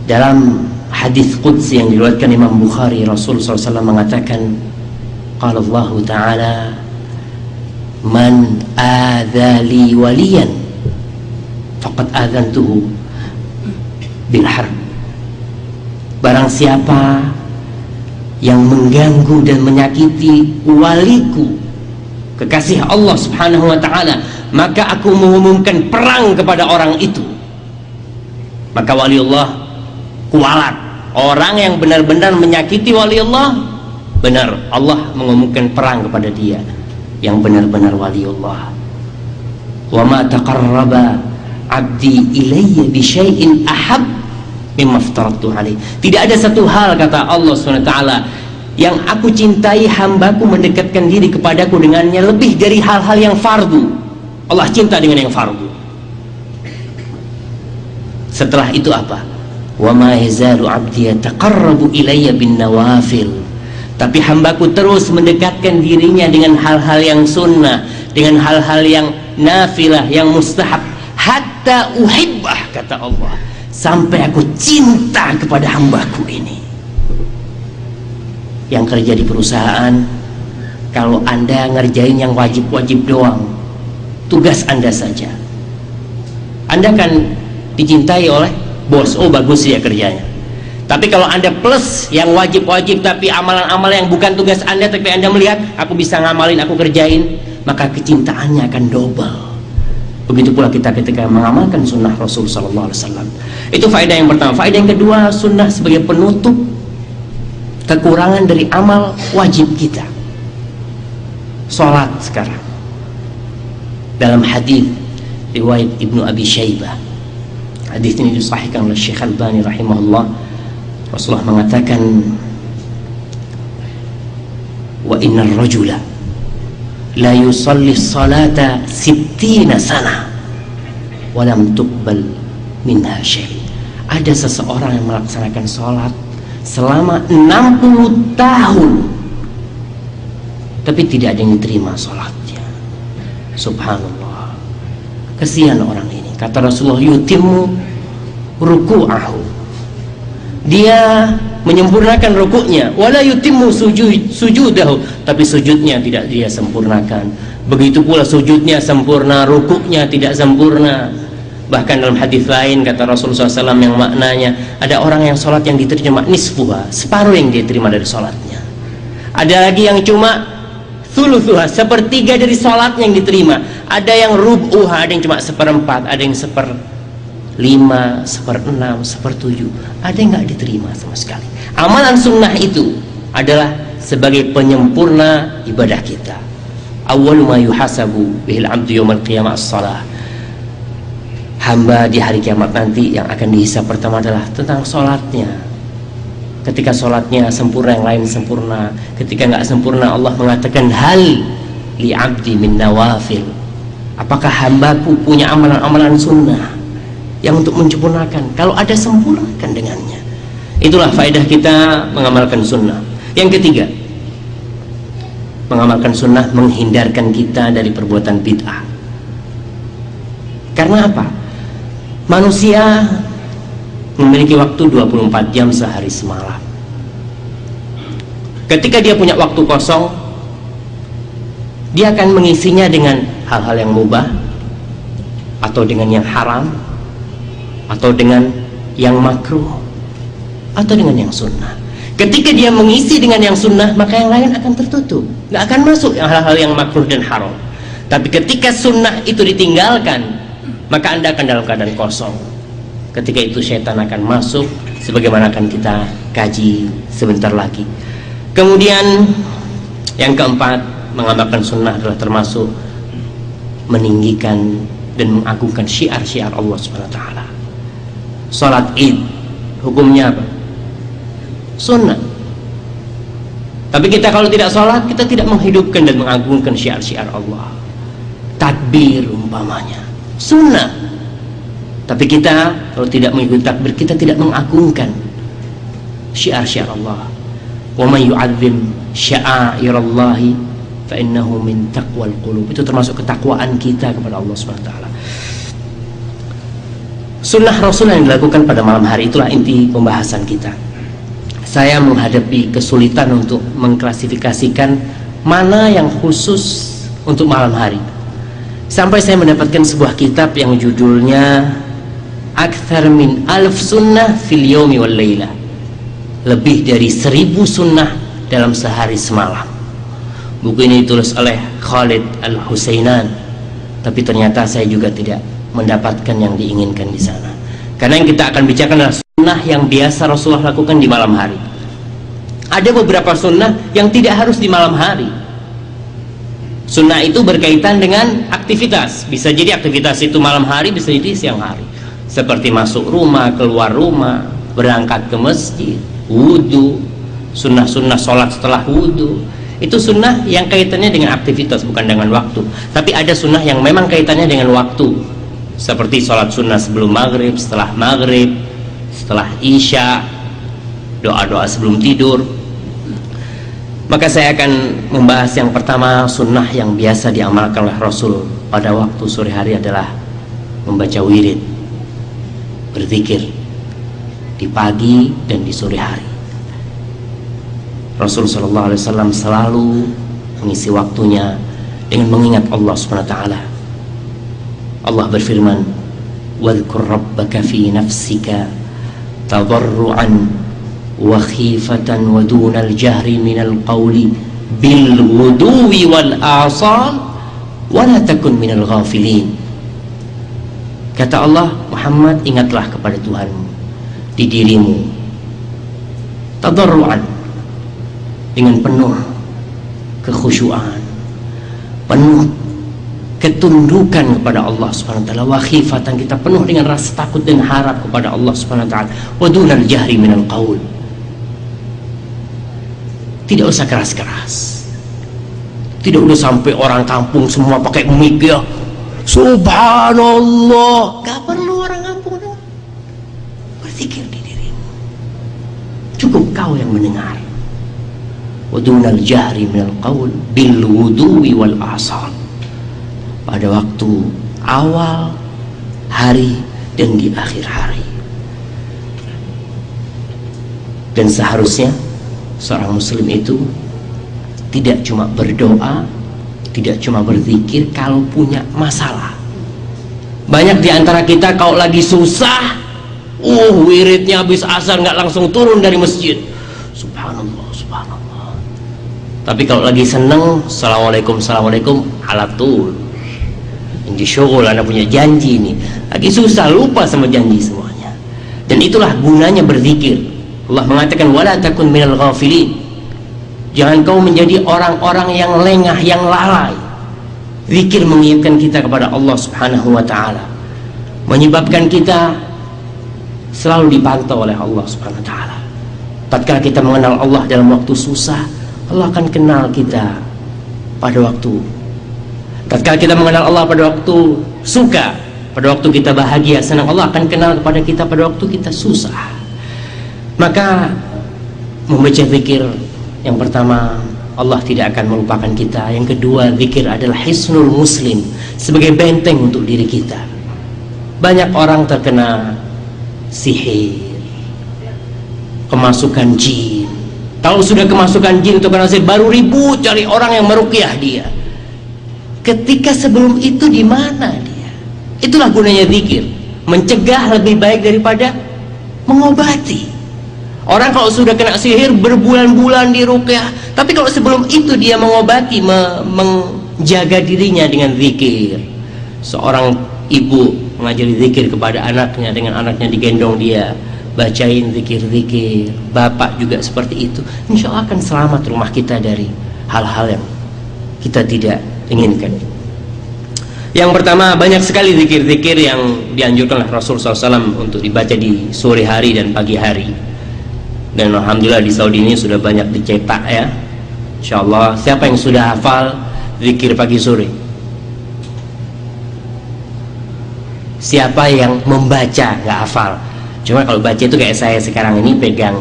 Dalam hadis qudsi yang diriwayatkan Imam Bukhari, Rasul sallallahu alaihi wasallam mengatakan, qala Allah Ta'ala, "Man adzali waliyan faqad adzantuhu bil harb." Barang siapa yang mengganggu dan menyakiti waliku, kekasih Allah Subhanahu wa ta'ala, maka aku mengumumkan perang kepada orang itu. Maka waliullah kualat. Orang yang benar-benar menyakiti waliullah, benar Allah mengumumkan perang kepada dia yang benar-benar waliullah. Wa ma taqarraba 'abdi ilayya bi syai'in ahab mimma aftaratu alaih. Tidak ada satu hal, kata Allah SWT, yang aku cintai hambaku mendekatkan diri kepadaku dengannya lebih dari hal-hal yang fardu. Allah cinta dengan yang fardu. Setelah itu apa? Wa ma yazalu 'abdi yataqarrabu ilayya bin nawafil. Tapi hambaku terus mendekatkan dirinya dengan hal-hal yang sunnah, dengan hal-hal yang nafilah, yang mustahab, hatta uhibbah, kata Allah, sampai aku cinta kepada hambaku ini. Yang kerja di perusahaan, kalau Anda ngerjain yang wajib-wajib doang, tugas Anda saja, Anda kan dicintai oleh bos. Oh bagus ya kerjanya. Tapi kalau Anda plus yang wajib-wajib, tapi amalan-amalan yang bukan tugas Anda, tapi Anda melihat aku bisa ngamalin, aku kerjain, maka kecintaannya akan double. Begitu pula kita ketika mengamalkan sunnah Rasul sallallahu alaihi wasallam. Itu faedah yang pertama. Faedah yang kedua, sunnah sebagai penutup kekurangan dari amal wajib kita. Salat sekarang. Dalam hadis riwayat Ibnu Abi Syaibah. Hadis ini disahihkan oleh Syekh Albani rahimahullah. Rasulullah mengatakan, "Wa innar rajula la yusalli salata 60 sana wa lam tuqbal minha syai'." Ada seseorang yang melaksanakan salat selama 60 tahun tapi tidak ada yang diterima salatnya. Subhanallah. Kesian orang ini. Kata Rasulullah, yutimmu ruku'ahu. Dia menyempurnakan rukuknya, wala yutimmu sujudahu, tapi sujudnya tidak dia sempurnakan. Begitu pula sujudnya sempurna, rukuknya tidak sempurna. Bahkan dalam hadis lain kata Rasulullah SAW yang maknanya, ada orang yang sholat yang diterima nisfuha, separuh yang dia terima dari sholatnya. Ada lagi yang cuma thuluthuha, sepertiga dari sholatnya yang diterima. Ada yang rub'uha, ada yang cuma seperempat, ada yang 1/5, 1/6, 1/7, ada yang nggak diterima sama sekali. Amalan sunnah itu adalah sebagai penyempurna ibadah kita. Awwalu ma yuhasabu bihil abdu yawmal qiyamah as-salah. Hamba di hari kiamat nanti yang akan dihisab pertama adalah tentang sholatnya. Ketika sholatnya sempurna, yang lain sempurna. Ketika nggak sempurna, Allah mengatakan, hal li abdi min nawafil. Apakah hambaku punya amalan-amalan sunnah yang untuk menyempurnakan? Kalau ada, sempurnakan dengannya. Itulah faedah kita mengamalkan sunnah. Yang ketiga, mengamalkan sunnah menghindarkan kita dari perbuatan bid'ah. Karena apa? Manusia memiliki waktu 24 jam sehari semalam. Ketika dia punya waktu kosong, dia akan mengisinya dengan hal-hal yang mubah, atau dengan yang haram, atau dengan yang makruh, atau dengan yang sunnah. Ketika dia mengisi dengan yang sunnah, maka yang lain akan tertutup, nggak akan masuk hal-hal yang makruh dan haram. Tapi ketika sunnah itu ditinggalkan, maka Anda akan dalam keadaan kosong. Ketika itu syaitan akan masuk, sebagaimana akan kita kaji sebentar lagi. Kemudian yang keempat, mengamalkan sunnah adalah termasuk meninggikan dan mengagungkan syiar-syiar Allah SWT. Salat Id hukumnya apa? Sunnah. Tapi kita kalau tidak salat, kita tidak menghidupkan dan mengagungkan syiar-syiar Allah. Takbir umpamanya sunnah. Tapi kita kalau tidak mengikuti takbir, kita tidak mengagungkan syiar-syiar Allah. Wa may yu'azzim sya'airallahi fa innahu min taqwal qulub. Itu termasuk ketakwaan kita kepada Allah Subhanahu wa taala. Sunnah Rasul yang dilakukan pada malam hari, itulah inti pembahasan kita. Saya menghadapi kesulitan untuk mengklasifikasikan mana yang khusus untuk malam hari. Sampai saya mendapatkan sebuah kitab yang judulnya Akthar min alf sunnah fil yawmi wal laylah. Lebih dari 1000 sunnah dalam sehari semalam. Buku ini ditulis oleh Khalid Al-Husainan. Tapi ternyata saya juga tidak mendapatkan yang diinginkan di sana. Karena yang kita akan bicarakan adalah sunnah yang biasa Rasulullah lakukan di malam hari. Ada beberapa sunnah yang tidak harus di malam hari. Sunnah itu berkaitan dengan aktivitas. Bisa jadi aktivitas itu malam hari, bisa jadi siang hari. Seperti masuk rumah, keluar rumah, berangkat ke masjid, wudhu, sunnah-sunnah sholat setelah wudhu. Itu sunnah yang kaitannya dengan aktivitas, bukan dengan waktu. Tapi ada sunnah yang memang kaitannya dengan waktu, seperti sholat sunnah sebelum maghrib, setelah maghrib, setelah isya, doa-doa sebelum tidur. Maka saya akan membahas yang pertama, sunnah yang biasa diamalkan oleh Rasul pada waktu sore hari adalah membaca wirid, berzikir di pagi dan di sore hari. Rasul sallallahu alaihi wasallam selalu mengisi waktunya dengan mengingat Allah Subhanahu wa taala. Allah berfirman, "Wadhkur rabbaka fi nafsika tadarruan wa khifatan wa dunal jahri minal qawli bil ghuduwi wal asal wala takun minal ghafilin. Kata Allah, Muhammad, ingatlah kepada Tuhanmu di dirimu tadarruan, dengan penuh kekhusyuan, penuh ketundukan kepada Allah Subhanahu wa taala, wa khifatan, kita penuh dengan rasa takut dan harap kepada Allah Subhanahu wa taala, wa dunal jahri minal qaul, tidak usah keras-keras, tidak usah sampai orang kampung semua pakai mic ya, subhanallah, gak perlu orang kampung itu. Berzikir di dirimu, cukup kau yang mendengar. Wa dunal jahri minal qaul bil wudu'i wal asal, pada waktu awal hari dan di akhir hari. Dan seharusnya seorang muslim itu tidak cuma berdoa, tidak cuma berzikir kalau punya masalah. Banyak di antara kita kalau lagi susah, wiridnya habis asar nggak langsung turun dari masjid, subhanallah, subhanallah. Tapi kalau lagi seneng, assalamualaikum, assalamualaikum, alatul. Ini syukur, anda punya janji nih. Lagi susah, lupa sama janji semuanya. Dan itulah gunanya berzikir. Allah mengatakan, wala takun minal ghafilin. Jangan kau menjadi orang-orang yang lengah, yang lalai. Zikir mengingatkan kita kepada Allah Subhanahu wa taala, menyebabkan kita selalu dipantau oleh Allah Subhanahu wa taala. Tatkala kita mengenal Allah dalam waktu susah, Allah akan kenal kita pada waktu. Tatkala kita mengenal Allah pada waktu suka, pada waktu kita bahagia, senang, Allah akan kenal kepada kita pada waktu kita susah. Maka membaca zikir, yang pertama, Allah tidak akan melupakan kita. Yang kedua, zikir adalah hisnul muslim, sebagai benteng untuk diri kita. Banyak orang terkena sihir, kemasukan jin. Kalau sudah kemasukan jin atau kena sihir, baru ribut cari orang yang meruqyah dia. Ketika sebelum itu di mana dia? Itulah gunanya zikir, mencegah lebih baik daripada mengobati. Orang kalau sudah kena sihir berbulan-bulan di ruqyah, tapi kalau sebelum itu dia mengobati, menjaga dirinya dengan zikir. Seorang ibu mengajari zikir kepada anaknya, dengan anaknya digendong dia, bacain zikir-zikir. Bapak juga seperti itu. Insya Allah akan selamat rumah kita dari hal-hal yang kita tidak inginkan. Yang pertama, banyak sekali zikir-zikir yang dianjurkan oleh Rasul SAW untuk dibaca di sore hari dan pagi hari. Dan alhamdulillah di Saudi ini sudah banyak dicetak ya. Insya Allah, siapa yang sudah hafal zikir pagi sore? Siapa yang membaca nggak hafal? Cuma kalau baca itu kayak saya sekarang ini pegang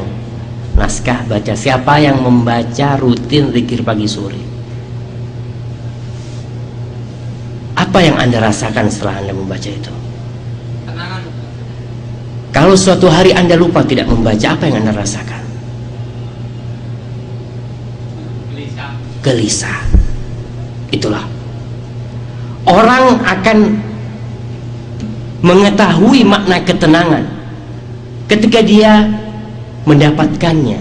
naskah baca. Siapa yang membaca rutin zikir pagi sore? Apa yang Anda rasakan setelah Anda membaca itu? Kalau suatu hari Anda lupa tidak membaca, apa yang Anda rasakan? Gelisah. Itulah. Orang akan mengetahui makna ketenangan ketika dia mendapatkannya.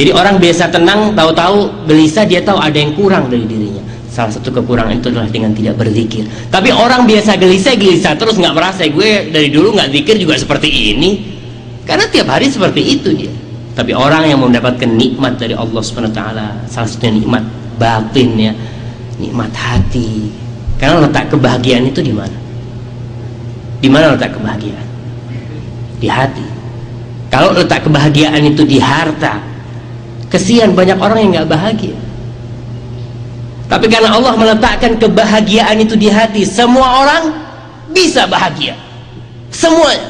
Jadi orang biasa tenang, tahu-tahu gelisah, dia tahu ada yang kurang dari dirinya. Salah satu kekurangan itu adalah dengan tidak berzikir. Tapi orang biasa gelisah terus, nggak merasa gue dari dulu nggak zikir juga seperti ini, karena tiap hari seperti itu dia. Tapi orang yang mendapatkan nikmat dari Allah Subhanahu wa taala, salah satunya nikmat batin ya, nikmat hati. Karena letak kebahagiaan itu di mana? Di mana letak kebahagiaan? Di hati. Kalau letak kebahagiaan itu di harta, kesian banyak orang yang nggak bahagia. Tapi karena Allah meletakkan kebahagiaan itu di hati, semua orang bisa bahagia, semuanya.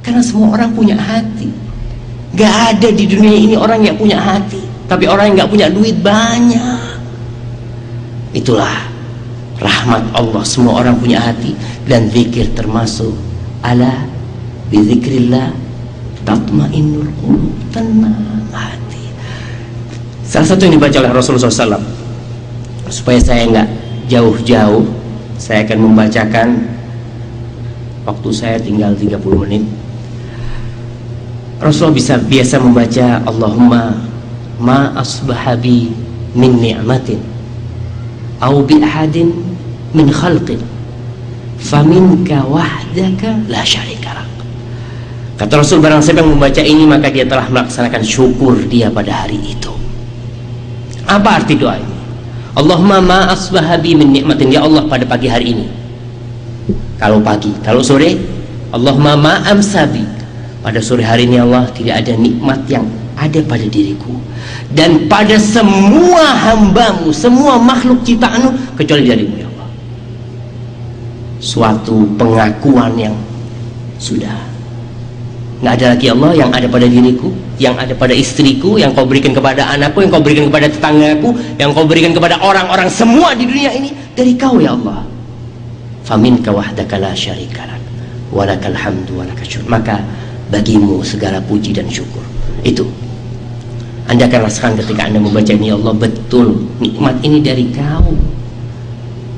Karena semua orang punya hati. Gak ada di dunia ini orang yang punya hati, tapi orang yang gak punya duit banyak. Itulah rahmat Allah, semua orang punya hati. Dan zikir termasuk, ala bizikrillah tatmainnul qulub, tenang hati. Salah satu yang dibaca oleh Rasulullah SAW, supaya saya nggak jauh-jauh, saya akan membacakan, waktu saya tinggal 30 menit. Rasulullah biasa membaca Allahumma ma asbahabi min ni'matin au bi ahadin min khalqin faminka wahdaka la syarika lak. Kata Rasul, barang siapa yang membaca ini maka dia telah melaksanakan syukur dia pada hari itu. Apa arti doa ini? Allahumma ma asbaha bi min nikmatin, ya Allah pada pagi hari ini, kalau pagi, kalau sore, Allahumma ma amsabi, pada sore hari ini Allah tidak ada nikmat yang ada pada diriku dan pada semua hambamu, semua makhluk ciptaanmu kecuali darimu ya Allah. Suatu pengakuan yang sudah nggak ada lagi Allah yang ada pada diriku, yang ada pada istriku, yang kau berikan kepada anakku, yang kau berikan kepada tetanggaku, yang kau berikan kepada orang-orang semua di dunia ini dari kau ya Allah. Faminka wahdaka la syarika lak walakal hamdu walakal syukur, maka bagimu segala puji dan syukur. Itu Anda akan rasakan ketika Anda membaca ini, ya Allah, betul nikmat ini dari kau.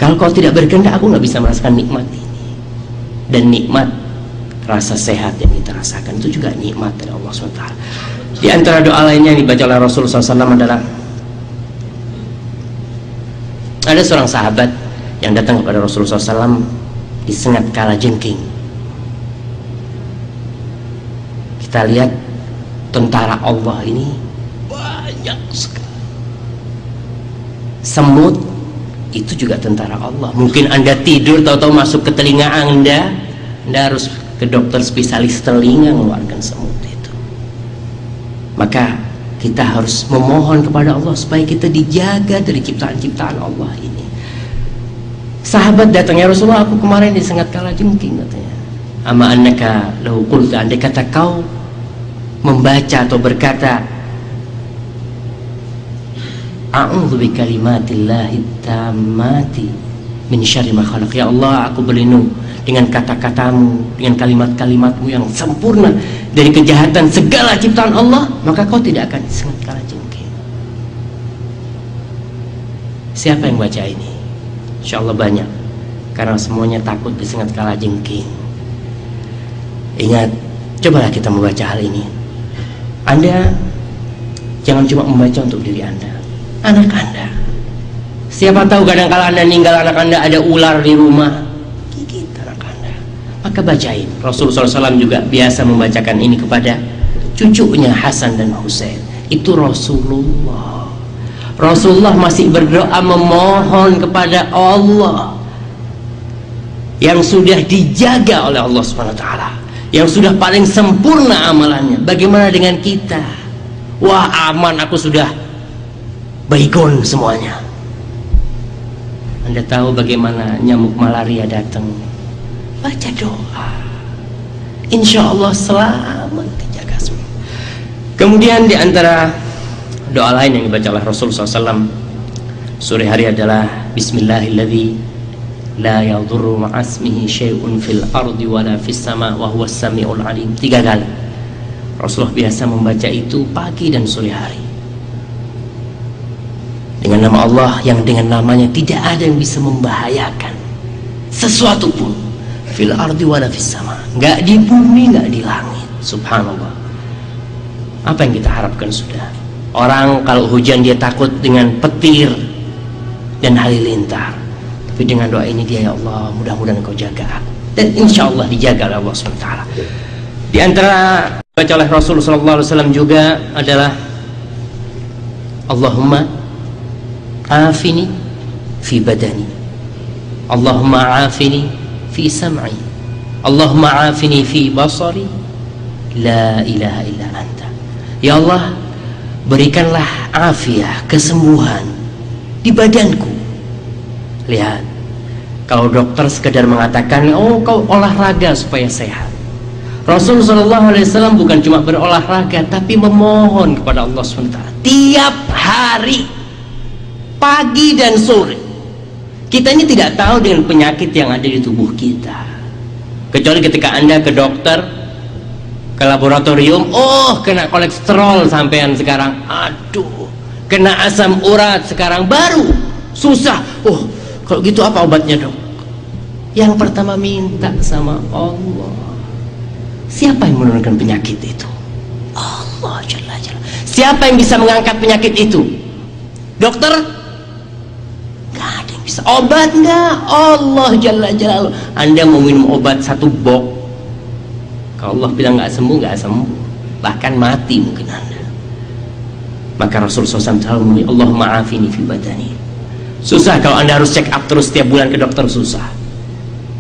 Kalau kau tidak berkehendak, aku nggak bisa merasakan nikmat ini. Dan nikmat rasa sehat yang kita rasakan itu juga nikmat dari Allah SWT. Di antara doa lainnya yang dibaca oleh Rasulullah SAW adalah, ada seorang sahabat yang datang kepada Rasulullah SAW disengat kala jengking. Kita lihat tentara Allah ini banyak sekali. Semut itu juga tentara Allah. Mungkin Anda tidur tahu-tahu masuk ke telinga Anda harus ke dokter spesialis telinga mengeluarkan semut itu. Maka kita harus memohon kepada Allah supaya kita dijaga dari ciptaan-ciptaan Allah ini. Sahabat datang, ya Rasulullah, aku kemarin disengat kala jengking, katanya. Ama annaka lau qulta, andai kata kau membaca atau berkata a'udzu bikalimatillahi tammati min syarri ma khalaq, ya Allah, aku berlindung dengan kata-katamu, dengan kalimat-kalimatmu yang sempurna dari kejahatan segala ciptaan Allah, maka kau tidak akan disengat kala jengking. Siapa yang baca ini? Insya Allah banyak, karena semuanya takut disengat kala jengking. Ingat, cobalah kita membaca hal ini. Anda jangan cuma membaca untuk diri Anda, anak Anda. Siapa tahu kadang-kala Anda ninggal anak Anda, ada ular di rumah, gigit anak Anda, maka bacain. Rasulullah SAW juga biasa membacakan ini kepada cucunya Hasan dan Husain. Itu Rasulullah. Rasulullah masih berdoa memohon kepada Allah yang sudah dijaga oleh Allah SWT, yang sudah paling sempurna amalannya. Bagaimana dengan kita? Wah, aman, aku sudah baygon semuanya. Anda tahu bagaimana nyamuk malaria datang? Baca doa, insya Allah selamat, dijaga semua. Kemudian di antara doa lain yang dibaca oleh Rasulullah SAW sore hari adalah Bismillahilladzi la yadurru ma'asmihi syai'un fil ardi wala fis sama wa huwas sami'ul alim. 3 kali Rasulullah biasa membaca itu pagi dan sore hari, dengan nama Allah yang dengan namanya tidak ada yang bisa membahayakan sesuatu pun, fil ardi wala fis sama, nggak di bumi, nggak di langit. Subhanallah. Apa yang kita harapkan sudah? Orang kalau hujan dia takut dengan petir dan halilintar, tapi dengan doa ini dia, ya Allah, mudah-mudahan Engkau jaga aku, dan insya Allah dijaga oleh Allah SWT. Di antara baca oleh Rasulullah SAW juga adalah Allahumma afini fi badani, Allahumma afini fi sam'i, Allahumma afini fi basari, la ilaha illa anta. Ya Allah, berikanlah afiah, kesembuhan di badanku. Lihat, kalau dokter sekedar mengatakan, oh kau olahraga supaya sehat, Rasulullah SAW bukan cuma berolahraga, tapi memohon kepada Allah SWT tiap hari, pagi dan sore. Kita ini tidak tahu dengan penyakit yang ada di tubuh kita, kecuali ketika Anda ke dokter, ke laboratorium, oh kena kolesterol sampean sekarang, aduh, kena asam urat sekarang, baru susah. Oh, kalau gitu apa obatnya, dok? Yang pertama minta sama Allah. Siapa yang menurunkan penyakit itu? Allah Jalla Jalla. Siapa yang bisa mengangkat penyakit itu? Dokter? Gak ada Bisa obat nggak? Allah Jalla Jalaluhu. Anda mau minum obat 1 box, kalau Allah bilang nggak sembuh, nggak sembuh, bahkan mati mungkin Anda. Maka Rasulullah SAW selalu Allahumma afini fi badani. Susah kalau Anda harus check up terus setiap bulan ke dokter, susah.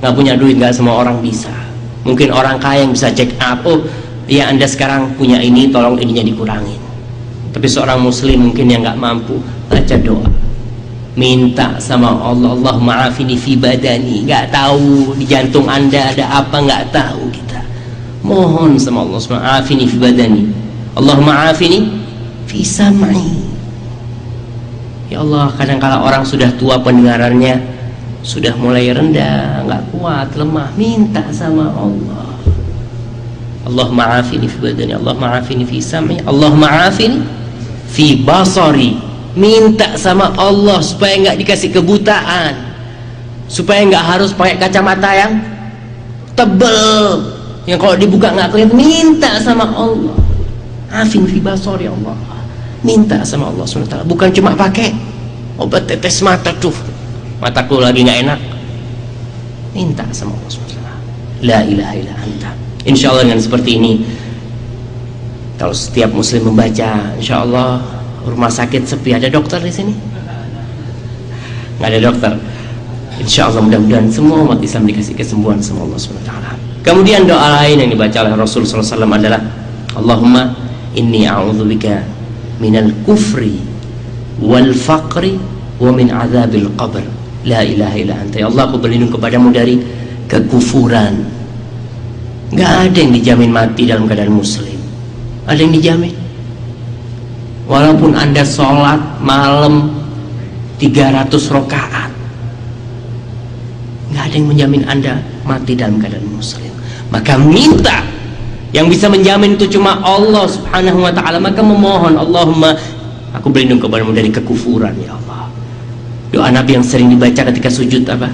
Nggak punya duit, nggak semua orang bisa. Mungkin orang kaya yang bisa check up, oh ya Anda sekarang punya ini, tolong ininya dikurangin. Tapi seorang muslim mungkin yang nggak mampu, baca doa, minta sama Allah, Allahumma afini fi badani. Nggak tahu di jantung Anda ada apa, nggak tahu kita. Mohon sama Allah, Allahumma afini fi badani, Allahumma afini fi sam'i. Ya Allah, kadang-kala orang sudah tua pendengarannya, sudah mulai rendah, nggak kuat, lemah, minta sama Allah, Allahumma afini fi badani, Allahumma afini fi sam'i, Allahumma afini fi basari. Minta sama Allah supaya nggak dikasih kebutaan, supaya nggak harus pakai kacamata yang tebel, yang kalau dibuka nggak kelihatan. Minta sama Allah, afin fi basari, Allah. Minta sama Allah SWT. Bukan cuma pakai obat tetes mata tuh, mataku lagi nggak enak. Minta sama Allah SWT. La ilaha illa anta. Insya Allah dengan seperti ini, kalau setiap muslim membaca, insya Allah rumah sakit sepi. Ada dokter di sini? Nggak ada dokter. Insya Allah mudah-mudahan semua umat Islam dikasih kesembuhan sama Allah SWT. Kemudian doa lain yang dibaca oleh Rasulullah SAW adalah Allahumma inni a'udzubika minal kufri wal faqri wa min azabil qabr. La ilaha illa anta. Ya Allah, aku berlindung kepadamu dari kekufuran. Nggak ada yang dijamin mati dalam keadaan muslim. Ada yang dijamin? Walaupun Anda sholat malam 300 rakaat, nggak ada yang menjamin Anda mati dalam keadaan muslim. Maka minta, yang bisa menjamin itu cuma Allah Subhanahu wa ta'ala. Maka memohon, Allahumma, aku berlindung kepadamu dari kekufuran, ya Allah. Doa Nabi yang sering dibaca ketika sujud apa?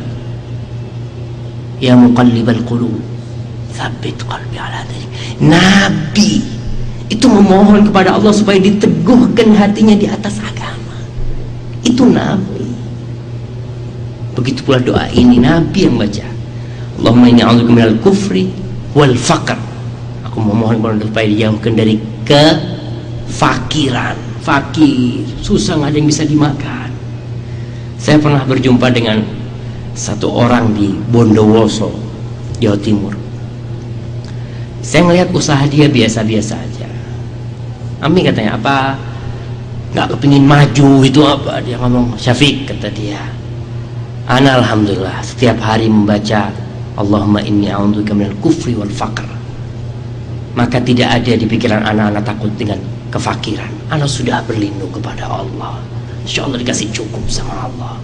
Ya muqallibal qulub, tsabbit qalbi ala dinik. Nabi itu memohon kepada Allah supaya diteguhkan hatinya di atas agama. Itu Nabi. Begitu pula doa ini Nabi yang baca, Allahumma inni a'udzubika minal kufri wal faqr. Aku memohon kepada Allah supaya dijauhkan dari kefakiran. Fakir, susah, nggak ada yang bisa dimakan. Saya pernah berjumpa dengan satu orang di Bondowoso, Jawa Timur. Saya ngelihat usaha dia biasa-biasa aja. Ami katanya, apa nggak kepingin maju itu apa? Dia ngomong, Syafiq, kata dia, ana alhamdulillah setiap hari membaca Allahumma inni a'udzubika minal kufri wal faqr. Maka tidak ada di pikiran anak-anak takut dengan kefakiran. Anak sudah berlindung kepada Allah. Insya Allah dikasih cukup sama Allah.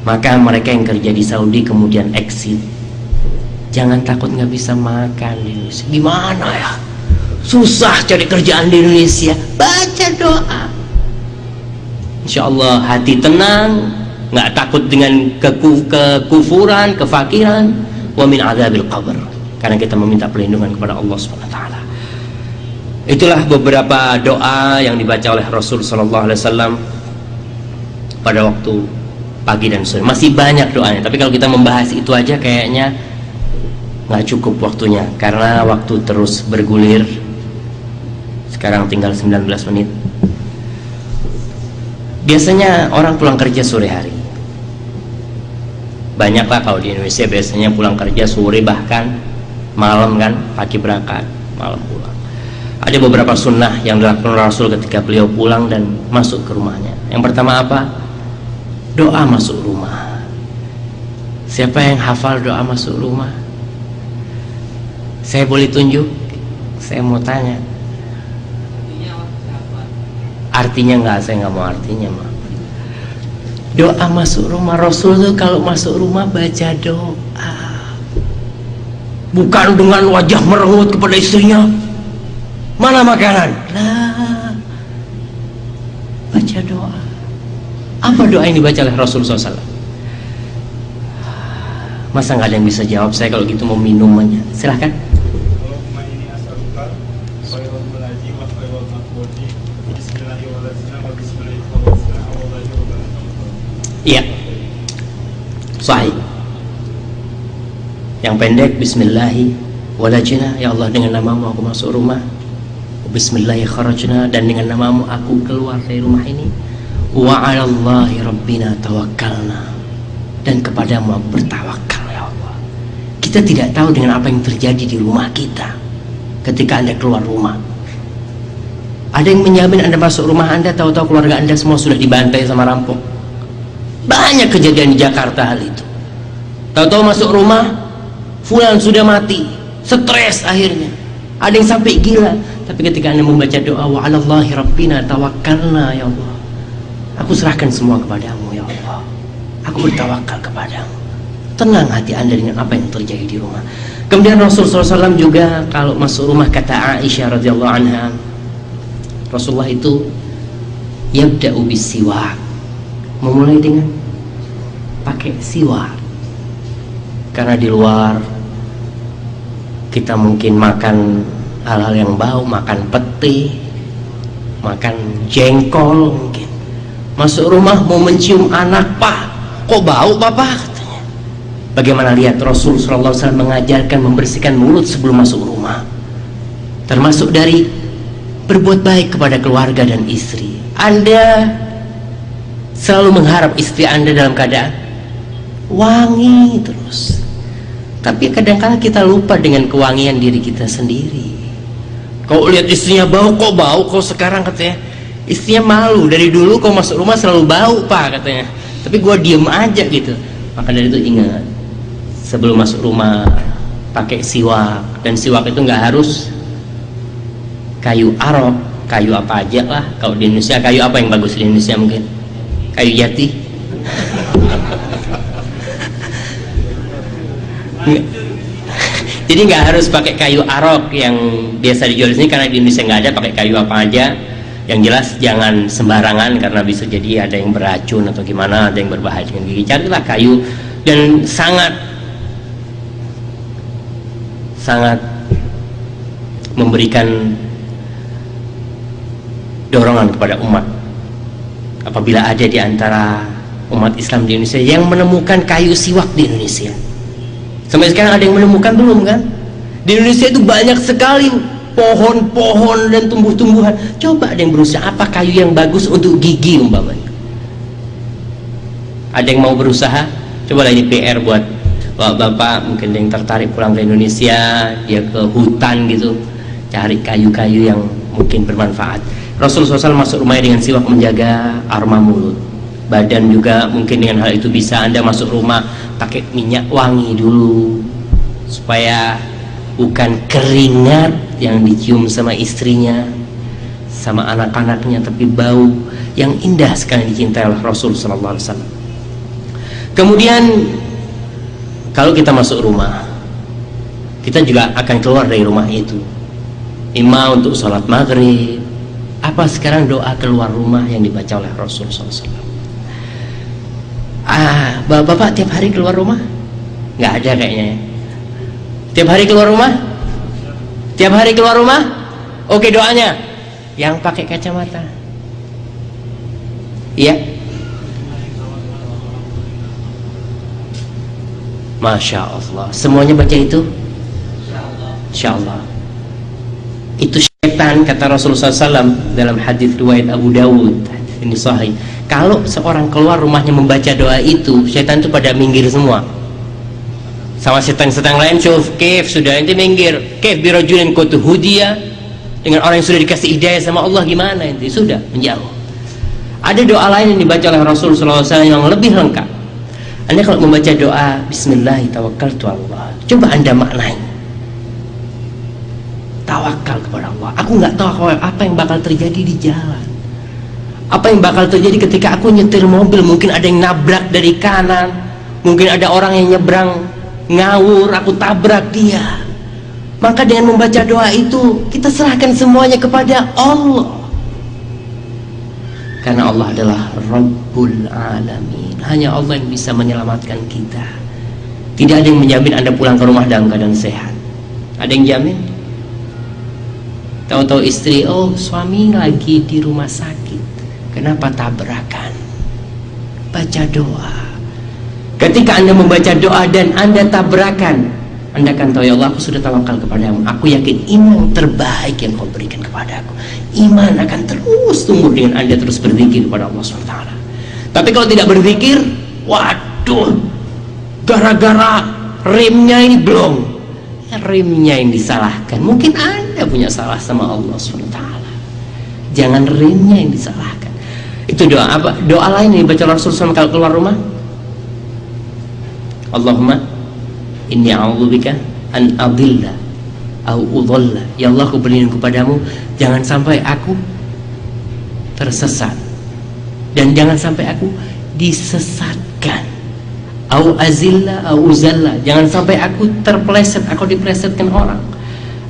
Maka mereka yang kerja di Saudi kemudian exit, jangan takut nggak bisa makan di Indonesia. Gimana ya? Susah cari kerjaan di Indonesia. Baca doa, insya Allah hati tenang, nggak takut dengan kekufuran, kefakiran, wa min adzabil qabr. Karena kita meminta perlindungan kepada Allah SWT. Itulah beberapa doa yang dibaca oleh Rasul SAW pada waktu pagi dan sore. Masih banyak doanya, tapi kalau kita membahas itu aja kayaknya nggak cukup waktunya, karena waktu terus bergulir. Sekarang tinggal 19 menit. Biasanya orang pulang kerja sore hari. Banyaklah kalau di Indonesia biasanya pulang kerja sore, bahkan malam kan, pagi berangkat, malam pulang. Ada beberapa sunnah yang dilakukan Rasul ketika beliau pulang dan masuk ke rumahnya. Yang pertama apa? Doa masuk rumah. Siapa yang hafal doa masuk rumah? Saya boleh tunjuk? Saya mau tanya. Artinya enggak, saya nggak mau artinya, Ma. Doa masuk rumah Rasul tuh kalau masuk rumah baca doa. Bukan dengan wajah merengut kepada istrinya, mana makanan? Lah, baca doa. Apa doa yang dibaca oleh Rasul SAW? Masa nggak ada yang bisa jawab? Saya kalau gitu mau minumannya. Silahkan. Iya. Sahih. Yang pendek, Bismillahi walajna, ya Allah dengan namamu aku masuk rumah. Bismillahi kharajna, dan dengan namamu aku keluar dari rumah ini. Wa 'alallahi rabbina tawakkalna, dan kepadamu aku bertawakal ya Allah. Kita tidak tahu dengan apa yang terjadi di rumah kita ketika Anda keluar rumah. Ada yang menjamin Anda masuk rumah Anda, tahu-tahu keluarga Anda semua sudah dibantai sama rampok. Banyak kejadian di Jakarta hal itu. Tahu-tahu masuk rumah, fulan sudah mati, stres akhirnya. Ada yang sampai gila. Tapi ketika Anda membaca doa wa 'alallahi rabbina tawakkalna, ya Allah, aku serahkan semua kepadamu ya Allah, aku bertawakal kepadamu. Tenang hati Anda dengan apa yang terjadi di rumah. Kemudian Rasulullah SAW juga kalau masuk rumah, kata Aisyah radhiyallahu anha, Rasulullah itu yabda'u bisiwak, memulai dengan pakai siwak. Karena di luar kita mungkin makan hal-hal yang bau, makan peti, makan jengkol mungkin. Masuk rumah mau mencium anak, Pak, kok bau Papa? Katanya. Bagaimana lihat Rasul SAW mengajarkan membersihkan mulut sebelum masuk rumah. Termasuk dari berbuat baik kepada keluarga dan istri. Anda selalu mengharap istri Anda dalam keadaan wangi terus. Tapi kadang-kadang kita lupa dengan kewangian diri kita sendiri. Kau lihat istrinya bau, kok bau? Kau sekarang katanya istrinya malu, dari dulu kau masuk rumah selalu bau Pak katanya, tapi gua diem aja gitu. Maka dari itu ingat, sebelum masuk rumah pakai siwak. Dan siwak itu nggak harus kayu arok, kayu apa aja lah. Kalau di Indonesia kayu apa yang bagus di Indonesia? Mungkin kayu jati. Jadi nggak harus pakai kayu arok yang biasa dijual di sini, karena di Indonesia nggak ada. Pakai kayu apa aja. Yang jelas jangan sembarangan, karena bisa jadi ada yang beracun atau gimana, ada yang berbahaya dengan gigi. Carilah kayu, dan sangat memberikan dorongan kepada umat apabila ada di antara umat Islam di Indonesia yang menemukan kayu siwak di Indonesia. Sampai sekarang ada yang menemukan belum kan? Di Indonesia itu banyak sekali pohon-pohon dan tumbuh-tumbuhan. Coba ada yang berusaha, apa kayu yang bagus untuk gigi umpamanya? Ada yang mau berusaha? Cobalah, ini PR buat bapak-bapak mungkin yang tertarik pulang ke Indonesia, dia ke hutan gitu, cari kayu-kayu yang mungkin bermanfaat. Rasulullah SAW masuk rumahnya dengan siwak, menjaga aroma mulut. Badan juga mungkin dengan hal itu bisa Anda masuk rumah pakai minyak wangi dulu, supaya bukan keringat yang dicium sama istrinya, sama anak-anaknya, tapi bau yang indah sekali dicintai oleh Rasul sallallahu alaihi wasallam. Kemudian kalau kita masuk rumah, kita juga akan keluar dari rumah itu, imam untuk sholat maghrib. Apa sekarang doa keluar rumah yang dibaca oleh Rasul sallallahu alaihi wasallam? Bapak tiap hari keluar rumah? Nggak ada kayaknya ya. Tiap hari keluar rumah? Tiap hari keluar rumah? Oke, doanya yang pakai kacamata. Iya. Masya Allah. Semuanya baca itu? Insya Allah. Itu syaitan, kata Rasulullah SAW dalam hadis riwayat Abu Dawud, ini sahih. Kalau seorang keluar rumahnya membaca doa itu, syaitan itu pada minggir semua. Sama setan-setan lain, kef sudah nanti minggir, kef birajulin kutu hudia, dengan orang yang sudah dikasih hidayah sama Allah, gimana nanti sudah menjauh. Ada doa lain yang dibaca oleh Rasulullah SAW yang lebih lengkap. Anda kalau membaca doa Bismillahirrahmanirrahim, coba Anda maknai tawakal kepada Allah. Aku nggak tahu apa yang bakal terjadi di jalan, apa yang bakal terjadi ketika aku nyetir mobil. Mungkin ada yang nabrak dari kanan, mungkin ada orang yang nyebrang ngawur, aku tabrak dia. Maka dengan membaca doa itu, kita serahkan semuanya kepada Allah, karena Allah adalah Rabbul Alamin. Hanya Allah yang bisa menyelamatkan kita. Tidak ada yang menjamin Anda pulang ke rumah dalam keadaan sehat. Ada yang jamin? Tahu-tahu istri, oh suami lagi di rumah sakit, kenapa tabrakan? Baca doa, Ketika Anda membaca doa dan Anda tabrakan, Anda akan tahu, ya Allah, aku sudah tawakal kepadamu. Aku yakin iman terbaik yang kau berikan kepada aku. Iman akan terus tumbuh dengan Anda terus berzikir kepada Allah SWT. Tapi kalau tidak berzikir, waduh, gara-gara remnya ini belum, remnya yang disalahkan. Mungkin Anda punya salah sama Allah SWT. Jangan remnya yang disalahkan. Itu doa apa? Doa lain yang dibaca Rasulullah SAW kalau keluar rumah. Allahumma inni a'udzubika an adilla au udhalla. Ya Allah, aku berlindung kepadamu jangan sampai aku tersesat dan jangan sampai aku disesatkan. Au azilla au uzalla, jangan sampai aku terpeleset, aku dipelesetkan orang.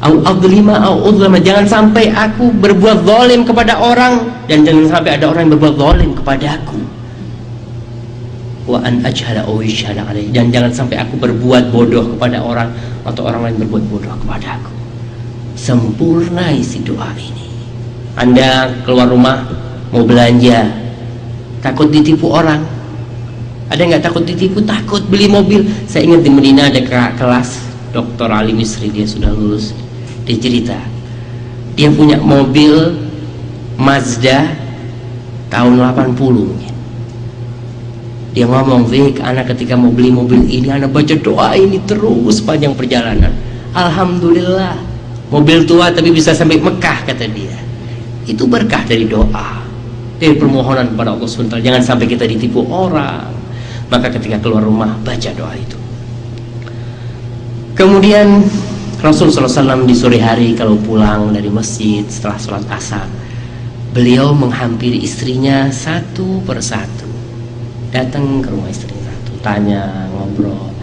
Au adlima au udlama, jangan sampai aku berbuat zalim kepada orang dan jangan sampai ada orang yang berbuat zalim kepada aku. Wa an ajhala aw yashhada alaihi, dan jangan sampai aku berbuat bodoh kepada orang atau orang lain berbuat bodoh kepada aku. Sempurna isi doa ini. Anda keluar rumah mau belanja, takut ditipu orang. Ada nggak takut ditipu? Takut beli mobil. Saya ingat di Medina ada kelas Dr. Ali Misri, dia sudah lulus. Dia cerita dia punya mobil Mazda tahun 80 mungkin. Dia ngomong, Vick, anak ketika mau beli mobil ini, anak baca doa ini terus panjang perjalanan. Alhamdulillah, mobil tua tapi bisa sampai Mekah, kata dia. Itu berkah dari doa, dari permohonan kepada Allah SWT. Jangan sampai kita ditipu orang. Maka ketika keluar rumah, baca doa itu. Kemudian Rasulullah SAW di sore hari kalau pulang dari masjid setelah sholat asar, beliau menghampiri istrinya satu persatu. Datang ke rumah istrinya satu, tanya, ngobrol,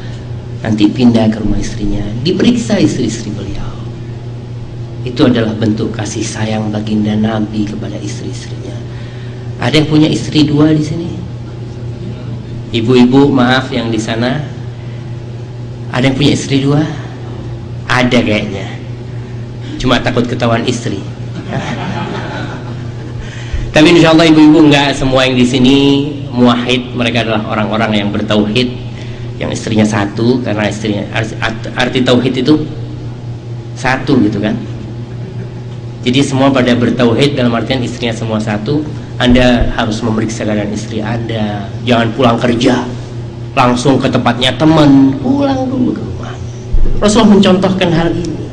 nanti pindah ke rumah istrinya, diperiksa istri-istri beliau. Itu adalah bentuk kasih sayang baginda Nabi kepada istri-istrinya. Ada yang punya istri dua di sini? Ibu-ibu, maaf yang di sana, ada yang punya istri dua? Ada kayaknya, cuma takut ketahuan istri. Tapi insya Allah ibu-ibu enggak semua yang di sini muwahhid, mereka adalah orang-orang yang bertauhid, yang istrinya satu, karena istrinya arti tauhid itu satu gitu kan. Jadi semua pada bertauhid dalam artian istrinya semua satu. Anda harus memeriksa keadaan istri Anda. Jangan pulang kerja langsung ke tempatnya teman, pulang dulu ke rumah. Rasulullah mencontohkan hal ini.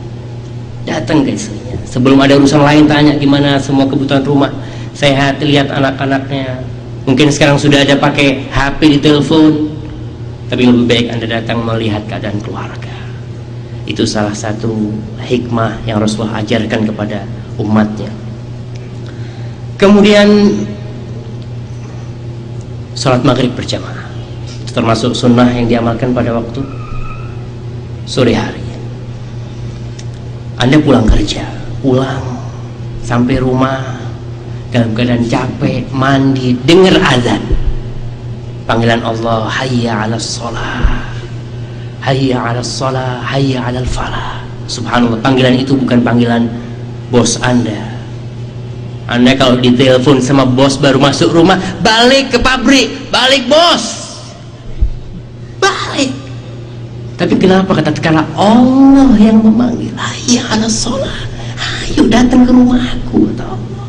Datang ke istrinya sebelum ada urusan lain, tanya gimana semua kebutuhan rumah, sehat, lihat anak-anaknya. Mungkin sekarang sudah ada pakai HP di telepon, tapi lebih baik Anda datang melihat keadaan keluarga. Itu salah satu hikmah yang Rasulullah ajarkan kepada umatnya. Kemudian sholat maghrib berjamaah, itu termasuk sunnah yang diamalkan pada waktu sore hari. Anda pulang kerja, pulang sampai rumah dalam keadaan capek, mandi, dengar azan, panggilan Allah, hayya 'alas shalah, hayya 'alas shalah, hayya 'alal falah. Subhanallah, panggilan itu bukan panggilan bos Anda. Anda kalau ditelepon sama bos baru masuk rumah, balik ke pabrik, balik bos, balik. Tapi kenapa katakanlah Allah yang memanggil, hayya 'alas shalah, ayo datang ke rumahku, kata Allah.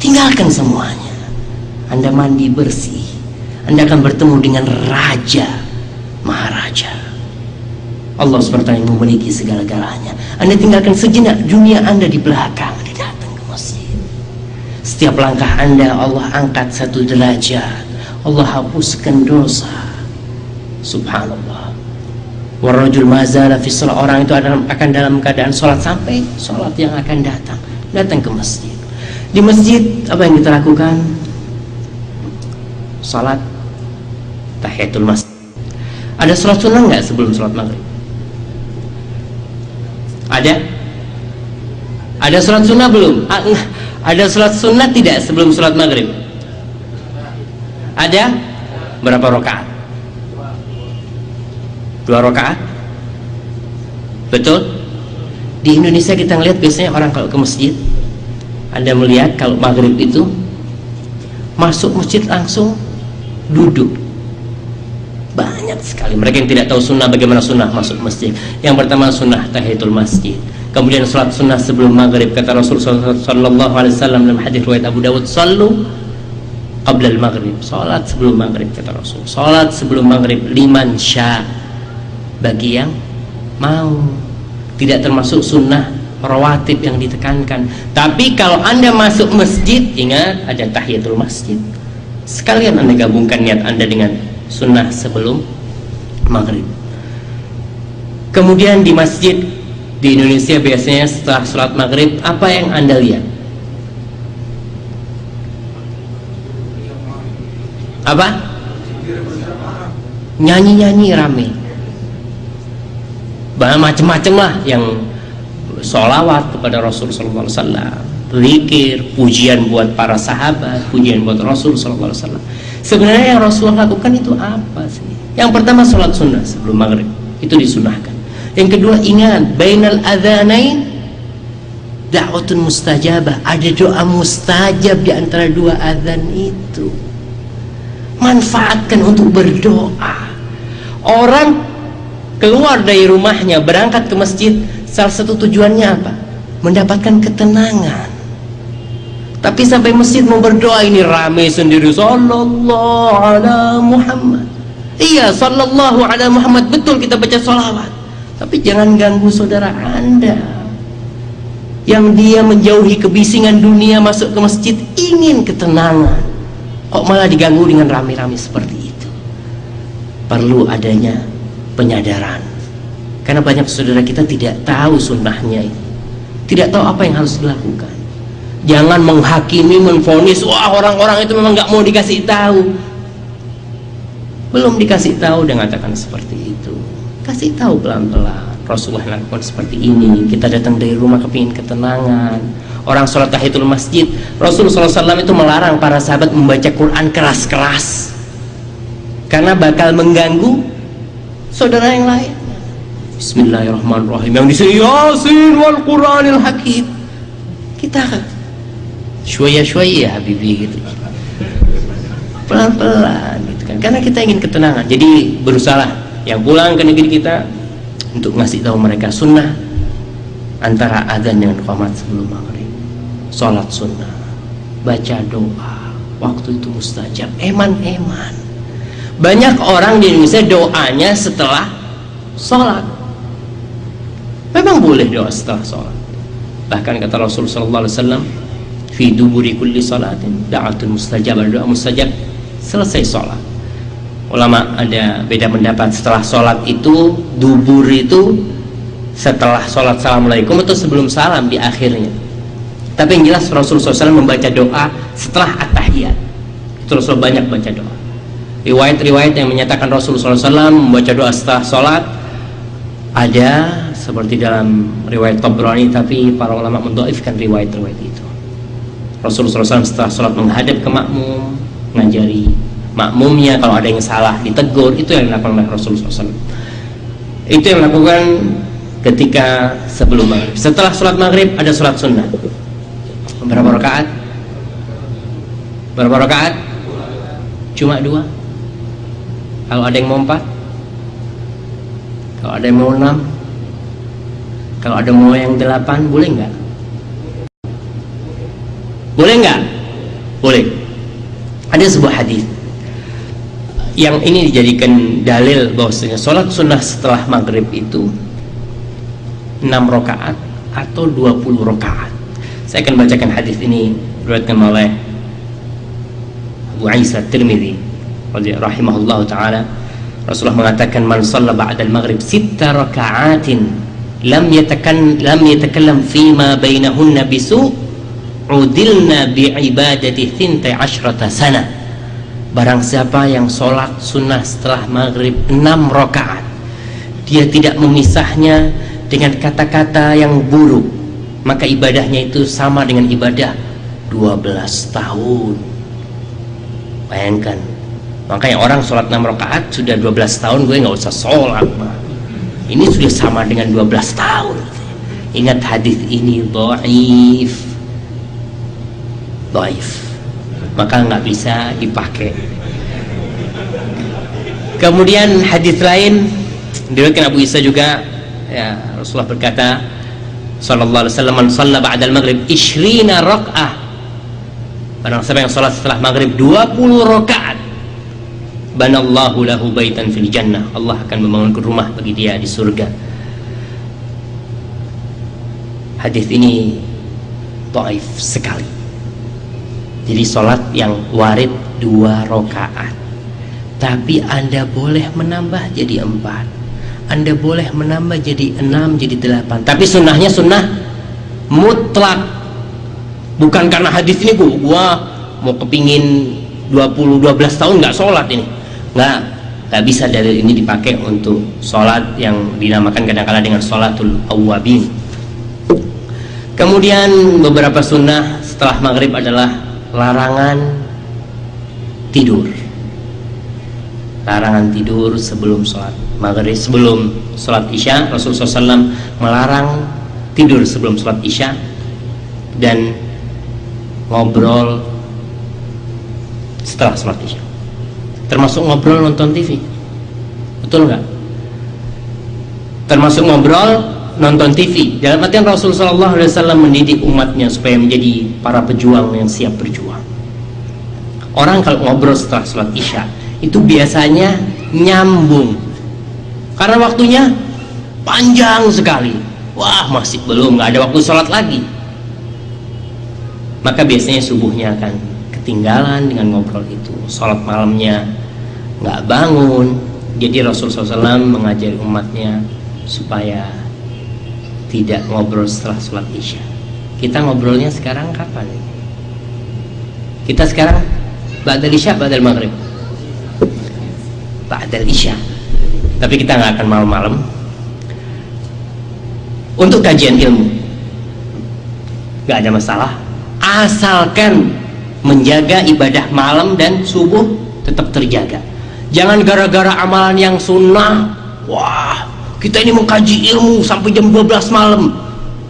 Tinggalkan semuanya. Anda mandi bersih, Anda akan bertemu dengan Raja, Maharaja. Allah SWT yang memiliki segala-galanya. Anda tinggalkan sejenak dunia Anda di belakang, Anda datang ke masjid. Setiap langkah Anda Allah angkat satu derajat, Allah hapuskan dosa. Subhanallah. Warajul mazala fi shalah, orang itu akan dalam keadaan sholat sampai sholat yang akan datang ke masjid. Di masjid apa yang kita lakukan? Salat tahiyatul masjid. Ada sholat sunnah nggak sebelum sholat maghrib? Ada sholat sunnah belum? Ada sholat sunnah tidak sebelum sholat maghrib? Ada? Berapa rakaat? 2 rakaat? Betul? Di Indonesia kita ngelihat biasanya orang kalau ke masjid, Anda melihat kalau maghrib itu masuk masjid langsung duduk. banyak sekali. Mereka yang tidak tahu sunnah, bagaimana sunnah masuk masjid. Yang pertama sunnah tahiyatul masjid. Kemudian sholat sunnah sebelum maghrib. Kata Rasulullah SAW dalam hadis riwayat Abu Dawud, sallu qabla al-maghrib. Sholat sebelum maghrib, kata Rasul. Sholat sebelum maghrib liman sya, bagi yang mau. Tidak termasuk sunnah rawatib yang ditekankan. Tapi kalau Anda masuk masjid, ingat ada tahiyatul masjid. Sekalian Anda gabungkan niat Anda dengan sunnah sebelum maghrib. Kemudian di masjid di Indonesia biasanya setelah sholat maghrib, apa yang Anda lihat? Apa? Nyanyi-nyanyi rame. Macam-macam lah, yang sholawat kepada Rasul sallallahu alaihi wasallam, zikir, pujian buat para sahabat, pujian buat Rasul sallallahu alaihi wasallam. Sebenarnya yang Rasul lakukan itu apa sih? Yang pertama sholat sunnah sebelum maghrib, itu disunahkan. Yang kedua, ingat, bainal adzanain da'watun mustajabah, ada doa mustajab di antara dua azan itu. Manfaatkan untuk berdoa. Orang keluar dari rumahnya berangkat ke masjid, salah satu tujuannya apa? Mendapatkan ketenangan. Tapi sampai masjid mau berdoa ini rame sendiri, sallallahu ala Muhammad. Iya, sallallahu ala Muhammad, betul kita baca sholawat. Tapi jangan ganggu saudara Anda yang dia menjauhi kebisingan dunia, masuk ke masjid ingin ketenangan, kok malah diganggu dengan rame-rame seperti itu. Perlu adanya penyadaran, karena banyak saudara kita tidak tahu sunnahnya ini, tidak tahu apa yang harus dilakukan. Jangan menghakimi, menvonis, wah orang-orang itu memang nggak mau dikasih tahu. Belum dikasih tahu dia mengatakan seperti itu. Kasih tahu pelan-pelan. Rasulullah lakukan seperti ini. Kita datang dari rumah kepingin ketenangan. Orang sholat tahiyatul masjid, Rasulullah SAW itu melarang para sahabat membaca Quran keras-keras, karena bakal mengganggu saudara yang lain. Bismillahirrahmanirrahim. Yang disini Yasin wal Quranil Hakim. Kita syuaya-syuaya ya Habibi gitu, pelan-pelan gitu kan, karena kita ingin ketenangan. Jadi berusaha yang pulang ke negeri kita untuk ngasih tahu mereka sunnah antara adzan dengan qomat sebelum maghrib, sholat sunnah, baca doa, waktu itu mustajab. Eman-eman banyak orang di Indonesia doanya setelah sholat. Memang boleh doa setelah sholat, bahkan kata Rasul sallallahu alaihi wasallam, fi duburi kulli salatin da'atun mustajab, doa mustajab selesai sholat. Ulama ada beda pendapat, setelah sholat itu, dubur itu setelah sholat assalamualaikum atau sebelum salam di akhirnya. Tapi yang jelas Rasulullah SAW membaca doa setelah at-tahiyat. Terus banyak baca doa. Riwayat-riwayat yang menyatakan Rasulullah SAW membaca doa setelah sholat ada, seperti dalam riwayat Tabrani, tapi para ulama mendhaifkan riwayat-riwayat itu. Rasulullah SAW setelah sholat menghadap ke makmum, ngajari makmumnya, kalau ada yang salah ditegur. Itu yang dilakukan oleh Rasulullah SAW. Itu yang dilakukan ketika sebelum maghrib. Setelah sholat maghrib ada sholat sunnah. Berapa rakaat? Berapa rakaat? Cuma 2. Kalau ada yang mau 4, kalau ada yang mau 6, kalau ada mau yang 8, boleh nggak? Boleh nggak? Boleh. Ada sebuah hadis yang ini dijadikan dalil bahwasanya sholat sunnah setelah maghrib itu 6 rakaat atau 20 rakaat. Saya akan bacakan hadis ini diriwayatkan oleh Abu Isa Tirmidzi rahimahullahu taala. Rasulullah mengatakan, man shalla ba'da al-maghrib 6 raka'atin lam yatakallam fima bainahunna bisu' udilna bi'ibadati 12 sana. Barang siapa yang sholat sunnah setelah maghrib 6 rakaat, dia tidak memisahnya dengan kata-kata yang buruk, maka ibadahnya itu sama dengan ibadah 12 tahun. Bayangkan, makanya orang sholat 6 rakaat sudah 12 tahun, gue nggak usah sholat. Ini sudah sama dengan 12 tahun. Ingat hadis ini dhaif, maka nggak bisa dipakai. Kemudian hadis lain diriwayatkan Abu Isa juga, ya, Rasulullah berkata sallallahu alaihi wasallam, man shalla ba'da al-maghrib 20 rakaah, barang siapa yang salat setelah maghrib 20 rakaat, banallahu lahu baitan fil jannah, Allah akan membangun rumah bagi dia di surga. Hadis ini dhaif sekali. Jadi salat yang warid 2 rakaat, tapi Anda boleh menambah jadi 4, Anda boleh menambah jadi 6, jadi 8, tapi sunnahnya sunnah mutlak. Bukan karena hadis ini gua mau kepingin 12 tahun nggak sholat ini, nggak bisa. Dalil ini dipakai untuk sholat yang dinamakan kadang-kadang dengan sholatul awwabin. Kemudian beberapa sunnah setelah maghrib adalah larangan tidur. Larangan tidur sebelum sholat maghrib, sebelum sholat isya. Rasulullah SAW melarang tidur sebelum sholat isya, dan ngobrol setelah sholat isya, termasuk ngobrol nonton TV. Betul nggak? Termasuk ngobrol nonton TV. Dalam artian Rasulullah SAW mendidik umatnya supaya menjadi para pejuang yang siap berjuang. Orang kalau ngobrol setelah sholat isya itu biasanya nyambung, karena waktunya panjang sekali. Wah, masih belum, nggak ada waktu sholat lagi, maka biasanya subuhnya akan ketinggalan dengan ngobrol itu. Sholat malamnya nggak bangun. Jadi Rasulullah SAW mengajari umatnya supaya tidak ngobrol setelah sholat isya. Kita ngobrolnya sekarang kapan? Kita sekarang ba'dal isya, ba'dal maghrib, ba'dal isya. Tapi kita nggak akan malam-malam untuk kajian ilmu. Nggak ada masalah, asalkan menjaga ibadah malam dan subuh tetap terjaga. Jangan gara-gara amalan yang sunnah, wah kita ini mengkaji ilmu sampai jam 12 malam,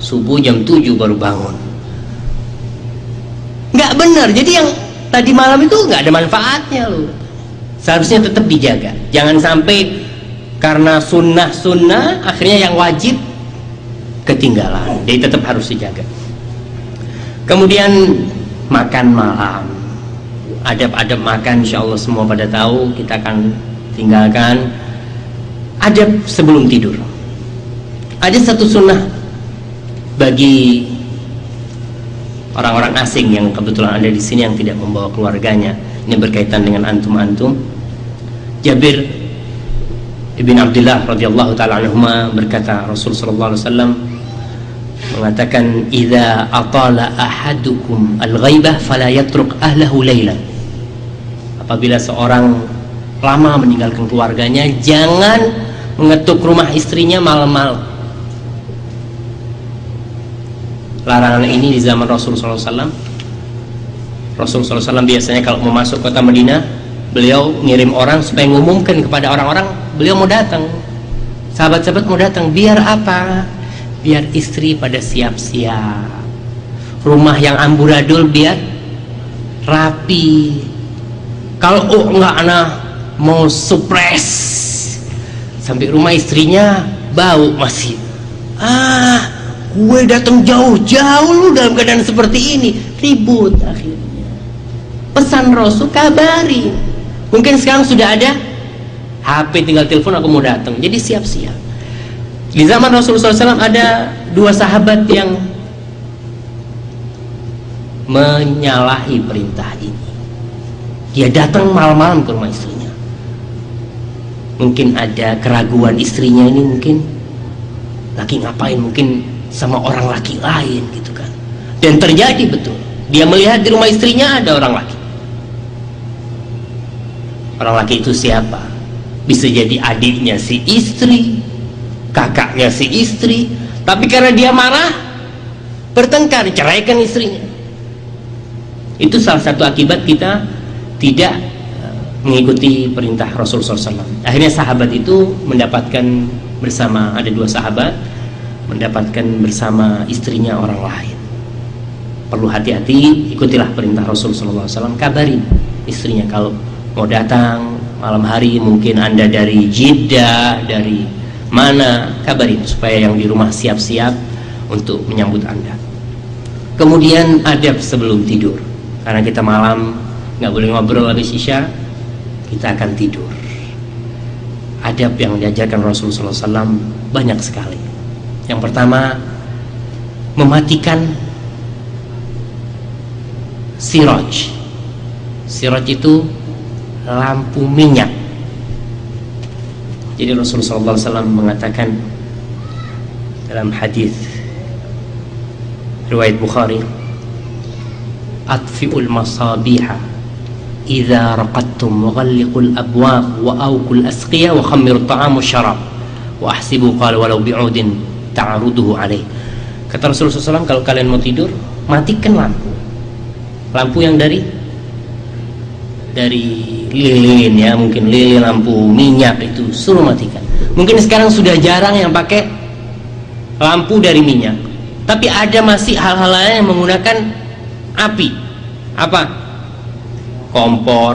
subuh jam 7 baru bangun. Nggak benar. Jadi yang tadi malam itu nggak ada manfaatnya loh. Seharusnya tetap dijaga. Jangan sampai karena sunnah-sunnah akhirnya yang wajib ketinggalan. Jadi tetap harus dijaga. Kemudian makan malam, adab-adab makan insya Allah semua pada tahu, kita akan tinggalkan. Adab sebelum tidur, ada satu sunnah bagi orang-orang asing yang kebetulan ada di sini yang tidak membawa keluarganya. Ini berkaitan dengan antum-antum. Jabir ibn Abdullah radhiyallahu taala anhuma berkata, Rasul sallallahu alaihi wasallam mengatakan, idza atala ahadukum al-ghaibah fala yatruk ahlahu lailan. Apabila seorang lama meninggalkan keluarganya, jangan mengetuk rumah istrinya malam-malam. Larangan ini di zaman Rasulullah SAW. Rasulullah SAW biasanya kalau mau masuk kota Madinah, beliau ngirim orang supaya mengumumkan kepada orang-orang beliau mau datang. Sahabat-sahabat mau datang, biar apa? Biar istri pada siap-siap, rumah yang amburadul biar rapi. Kalau enggak, anak mau supres sampai rumah istrinya bau masih. Gue datang jauh-jauh lu dalam keadaan seperti ini, ribut akhirnya. Pesan Rasul, kabari. Mungkin sekarang sudah ada HP, tinggal telepon, aku mau datang. Jadi siap-siap. Di zaman Rasulullah SAW ada 2 sahabat yang menyalahi perintah ini. Dia datang malam-malam ke rumah istrinya. Mungkin ada keraguan istrinya ini, mungkin lagi ngapain, mungkin sama orang laki lain gitu kan. Dan terjadi betul, dia melihat di rumah istrinya ada orang laki. Orang laki itu siapa? Bisa jadi adiknya si istri, kakaknya si istri, tapi karena dia marah, bertengkar, ceraikan istrinya. Itu salah satu akibat kita tidak mengikuti perintah Rasulullah SAW. Akhirnya sahabat itu mendapatkan bersama, ada 2 sahabat mendapatkan bersama istrinya orang lain. Perlu hati-hati, ikutilah perintah Rasulullah SAW. Kabarin istrinya kalau mau datang, malam hari, mungkin Anda dari Jeddah, dari mana, kabarin supaya yang di rumah siap-siap untuk menyambut Anda. Kemudian adab sebelum tidur, karena kita malam nggak boleh ngobrol habis isya, kita akan tidur. Adab yang diajarkan Rasulullah SAW banyak sekali. Yang pertama, mematikan siraj. Siraj itu lampu minyak. Jadi Rasulullah SAW mengatakan dalam hadis riwayat Bukhari, atfi'ul masabiha idza raqadtum wa ghalliqul abwab wa awqul asqiya wa khammirut ta'am wasyarab wa ahsibu qala walau bi'udin ta'ruduhu alaih. Kata Rasulullah SAW, kalau kalian mau tidur, matikan lampu yang dari lilin, ya, mungkin lilin, lampu minyak, itu suruh matikan. Mungkin sekarang sudah jarang yang pakai lampu dari minyak, tapi ada masih hal-hal lain yang menggunakan api. Apa? Kompor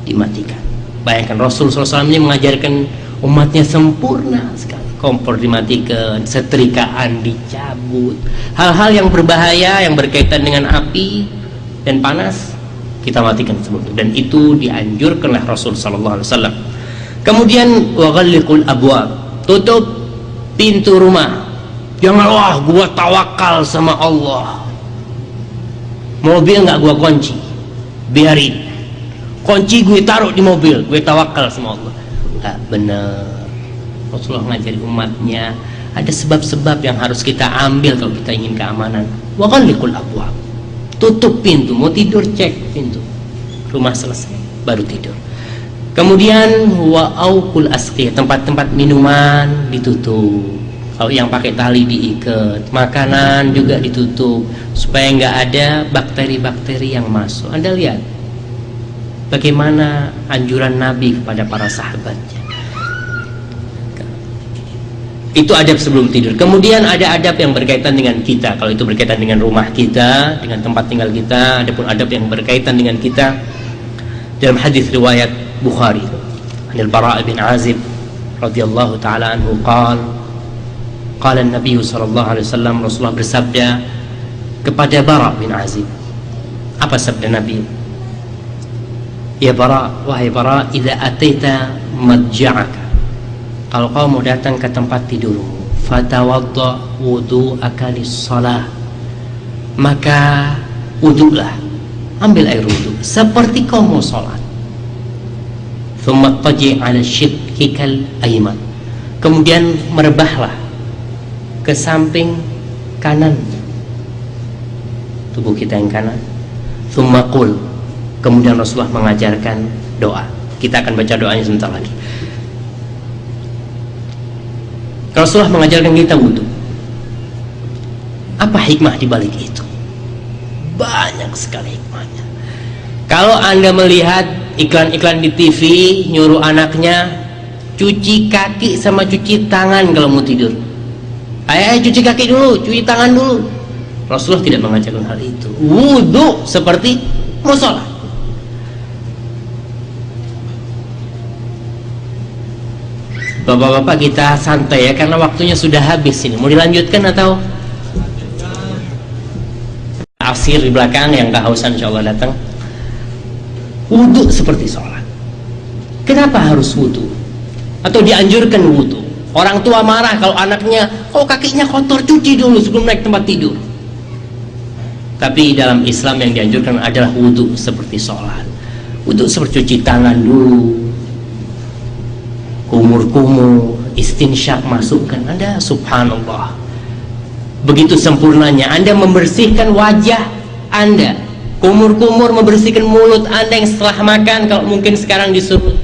dimatikan. Bayangkan Rasulullah SAW mengajarkan umatnya sempurna sekali. Kompor dimatikan, setrikaan dicabut, hal-hal yang berbahaya yang berkaitan dengan api dan panas kita matikan sebelum itu, dan itu dianjurkan oleh Rasul sallallahu alaihi wasallam. Kemudian wa ghalliqul abwab, tutup pintu rumah. Jangan, wah gua tawakal sama Allah, mobil nggak gua kunci, biarin kunci gue taruh di mobil, gue tawakal sama Allah. Nggak benar. Rasulullah ngajari umatnya ada sebab-sebab yang harus kita ambil kalau kita ingin keamanan. Wa ghalliqul abwab, tutup pintu. Mau tidur, cek pintu rumah, selesai baru tidur. Kemudian wa auqul asqiyah, tempat-tempat minuman ditutup. Kalau yang pakai tali diikat, makanan juga ditutup supaya nggak ada bakteri-bakteri yang masuk. Anda lihat bagaimana anjuran Nabi kepada para sahabatnya. Itu adab sebelum tidur. Kemudian ada adab yang berkaitan dengan kita. Kalau itu berkaitan dengan rumah kita, dengan tempat tinggal kita. Ada pun adab yang berkaitan dengan kita. Dalam hadis riwayat Bukhari, Anil Bara' bin Azib radhiyallahu taala anhu qala Nabi sallallahu alaihi wasallam, Rasulullah bersabda kepada Bara' bin Azib. Apa sabda Nabi? Ya Bara', wahai Bara', idza ataita madja'aka, kalau kau mau datang ke tempat tidurmu, fatawadda wudu'aka lis-shalah, maka wudu'lah, ambil air wudu seperti kau mau sholat. Thumma taji' ala shiqqikal ayman, kemudian merebahlah ke samping kanan tubuh kita yang kanan. Thumma qul, kemudian Rasulullah mengajarkan doa. Kita akan baca doanya sebentar lagi. Rasulullah mengajarkan kita wudhu. Apa hikmah di balik itu? Banyak sekali hikmahnya. Kalau Anda melihat iklan-iklan di TV nyuruh anaknya cuci kaki sama cuci tangan kalau mau tidur. Ayo cuci kaki dulu, cuci tangan dulu. Rasulullah tidak mengajarkan hal itu. Wudhu seperti mau sholat. Bapak-bapak kita santai ya, karena waktunya sudah habis ini. Mau dilanjutkan atau asir di belakang yang kehausan insyaallah datang. Wudhu seperti sholat. Kenapa harus wudhu? Atau dianjurkan wudhu? Orang tua marah kalau anaknya, oh kakinya kotor, cuci dulu sebelum naik tempat tidur. Tapi dalam Islam yang dianjurkan adalah wudhu seperti sholat. Wudhu seperti cuci tangan dulu, kumur-kumur, istinsyak masukkan. Anda subhanallah, begitu sempurnanya Anda membersihkan wajah Anda, kumur-kumur, membersihkan mulut Anda yang setelah makan. Kalau mungkin sekarang disuruh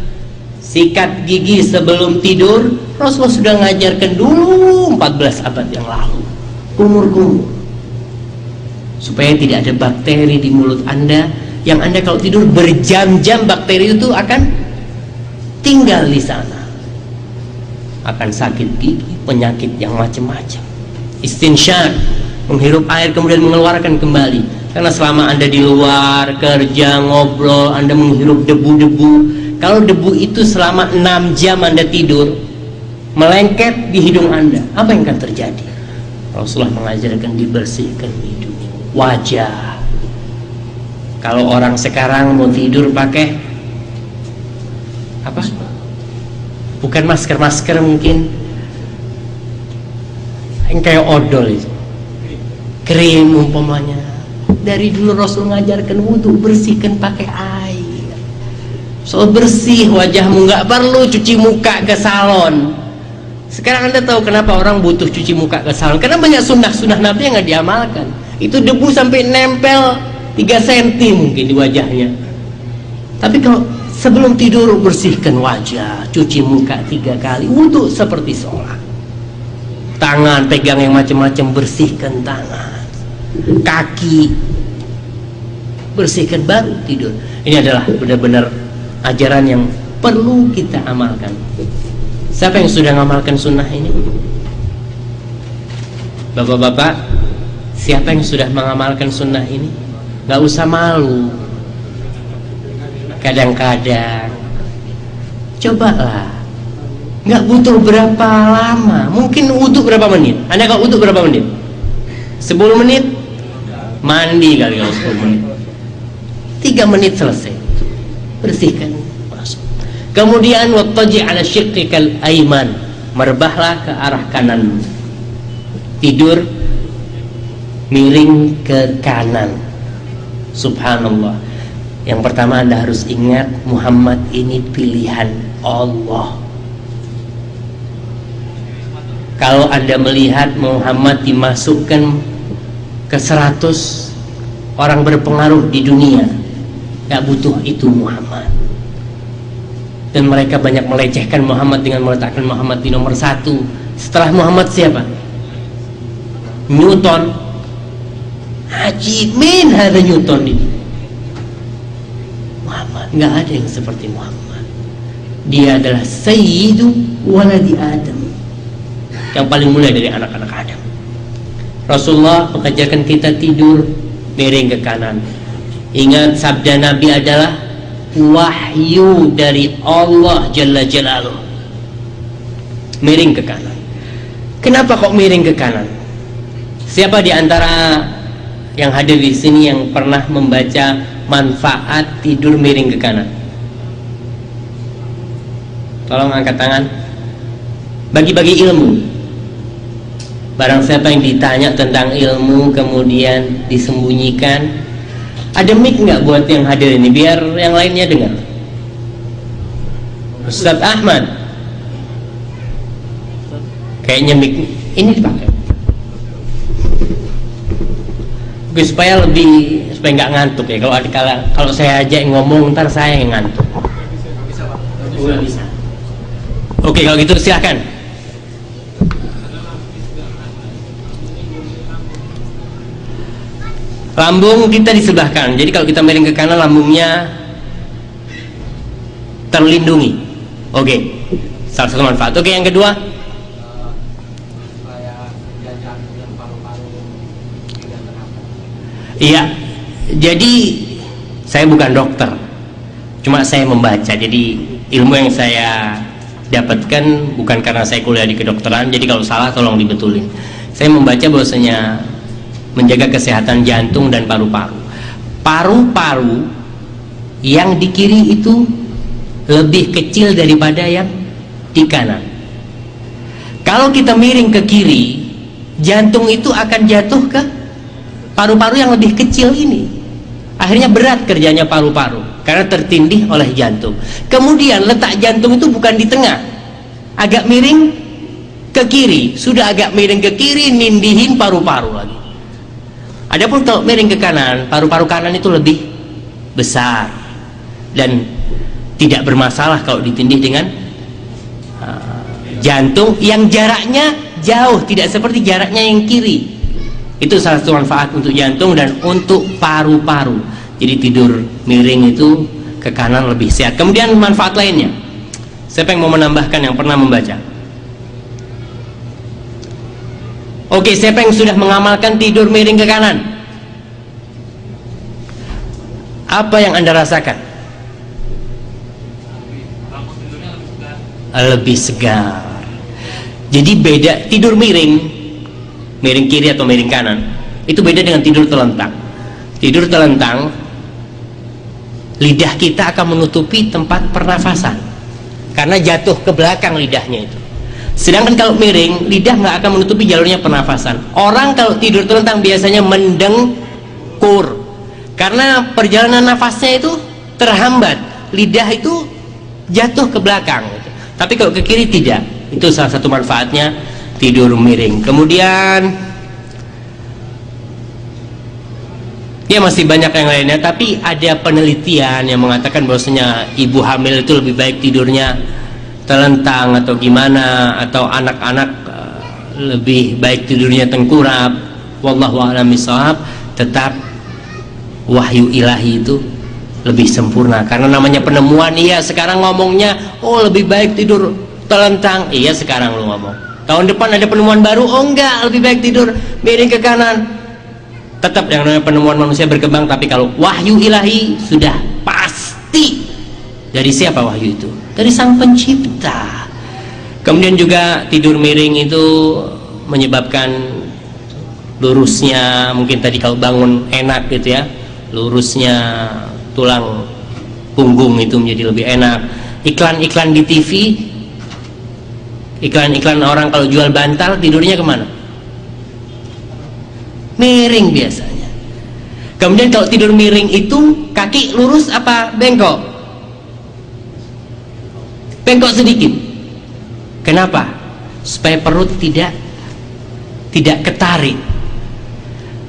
sikat gigi sebelum tidur, Rasulullah sudah ngajarkan dulu 14 abad yang lalu. Kumur-kumur supaya tidak ada bakteri di mulut Anda, yang Anda kalau tidur berjam-jam bakteri itu akan tinggal di sana, akan sakit gigi, penyakit yang macam-macam. Istinsyak, menghirup air kemudian mengeluarkan kembali. Karena selama Anda di luar kerja, ngobrol, Anda menghirup debu-debu, Kalau debu itu selama 6 jam Anda tidur melengket di hidung Anda, apa yang akan terjadi? Rasulullah mengajarkan dibersihkan hidung, wajah. Kalau orang sekarang mau tidur pakai apa? Bukan masker mungkin, yang kayak odol itu, krim umpamanya. Dari dulu Rasul ngajarkan wudu, bersihkan pakai air. Soal bersih wajahmu, nggak perlu cuci muka ke salon. Sekarang Anda tahu kenapa orang butuh cuci muka ke salon? Karena banyak sunnah-sunnah Nabi yang nggak diamalkan. Itu debu sampai nempel 3 cm mungkin di wajahnya. Tapi kalau sebelum tidur bersihkan wajah, cuci muka 3 kali, wudu seperti sholat. Tangan pegang yang macam-macam, bersihkan tangan, kaki bersihkan, baru tidur. Ini adalah benar-benar ajaran yang perlu kita amalkan. Siapa yang sudah mengamalkan sunnah ini? Bapak-bapak, siapa yang sudah mengamalkan sunnah ini? Gak usah malu. Kadang-kadang cobalah, gak butuh berapa lama. Mungkin wudhu berapa menit? Anda kalau wudhu berapa menit? 10 menit? Mandi kali kalau 10 menit, 3 menit selesai, bersihkan. Kemudian wattaji ala syiqqikal aiman, merebahlah ke arah kanan, tidur miring ke kanan. Subhanallah. Yang pertama Anda harus ingat, Muhammad ini pilihan Allah. Kalau Anda melihat Muhammad dimasukkan ke 100 orang berpengaruh di dunia, gak butuh itu Muhammad. Dan mereka banyak melecehkan Muhammad dengan meletakkan Muhammad di nomor 1. Setelah Muhammad siapa? Newton. Ajib min hadza Newton ini. Muhammad, nggak ada yang seperti Muhammad. Dia adalah sayyidu waladi Adam, yang paling mulia dari anak-anak Adam. Rasulullah mengajarkan kita tidur miring ke kanan. Ingat, sabda Nabi adalah wahyu dari Allah Jalla Jalaluh. Miring ke kanan. Kenapa kok miring ke kanan? Siapa di antara yang hadir di sini yang pernah membaca manfaat tidur miring ke kanan? Tolong angkat tangan. Bagi-bagi ilmu. Barang siapa yang ditanya tentang ilmu kemudian disembunyikan. Ada mic nggak buat yang hadir ini biar yang lainnya dengar? Ustadz Ahmad, kayaknya mic ini dipakai. Oke, supaya nggak ngantuk ya. Kalau saya aja yang ngomong ntar saya yang ngantuk. Bisa. Oke, kalau gitu silahkan. Lambung kita di sebelah kanan. Jadi kalau kita miring ke kanan, lambungnya terlindungi. Oke, salah satu manfaat. Oke, yang kedua, iya. Jadi saya bukan dokter, cuma saya membaca. Jadi ilmu yang saya dapatkan bukan karena saya kuliah di kedokteran. Jadi kalau salah tolong dibetulin. Saya membaca bahwasanya menjaga kesehatan jantung dan paru-paru. Paru-paru yang di kiri itu lebih kecil daripada yang di kanan. Kalau kita miring ke kiri, jantung itu akan jatuh ke paru-paru yang lebih kecil ini. Akhirnya berat kerjanya paru-paru karena tertindih oleh jantung. Kemudian letak jantung itu bukan di tengah, agak miring ke kiri. Sudah agak miring ke kiri, nindihin paru-paru lagi. Adapun kalau miring ke kanan, paru-paru kanan itu lebih besar dan tidak bermasalah kalau ditindih dengan jantung yang jaraknya jauh, tidak seperti jaraknya yang kiri. Itu salah satu manfaat untuk jantung dan untuk paru-paru. Jadi tidur miring itu ke kanan lebih sehat. Kemudian manfaat lainnya, siapa yang mau menambahkan yang pernah membaca? Oke, siapa yang sudah mengamalkan tidur miring ke kanan? Apa yang Anda rasakan? lebih segar. Jadi beda tidur miring kiri atau miring kanan, itu beda dengan tidur telentang. Tidur telentang, lidah kita akan menutupi tempat pernafasan karena jatuh ke belakang lidahnya itu. Sedangkan kalau miring, lidah nggak akan menutupi jalurnya pernafasan. Orang kalau tidur telentang biasanya mendengkur karena perjalanan nafasnya itu terhambat, lidah itu jatuh ke belakang. Tapi kalau ke kiri tidak. Itu salah satu manfaatnya tidur miring. Kemudian ya masih banyak yang lainnya, tapi ada penelitian yang mengatakan bahwasanya ibu hamil itu lebih baik tidurnya telentang atau gimana, atau anak-anak lebih baik tidurnya tengkurap. Wallahu a'lam bishawab. Tetap wahyu ilahi itu lebih sempurna karena namanya penemuan. Iya, sekarang ngomongnya oh lebih baik tidur telentang. Iya, sekarang lu ngomong. Tahun depan ada penemuan baru, oh enggak, lebih baik tidur miring ke kanan. Tetap yang namanya penemuan manusia berkembang, tapi kalau wahyu ilahi sudah pasti. Dari siapa wahyu itu? Dari Sang Pencipta. Kemudian juga tidur miring itu menyebabkan lurusnya, mungkin tadi kalau bangun enak gitu ya, lurusnya tulang punggung itu menjadi lebih enak. Iklan-iklan di TV, iklan-iklan orang kalau jual bantal tidurnya kemana? Miring biasanya. Kemudian kalau tidur miring itu kaki lurus apa bengkok? Bengkok sedikit. Kenapa? Supaya perut tidak ketarik.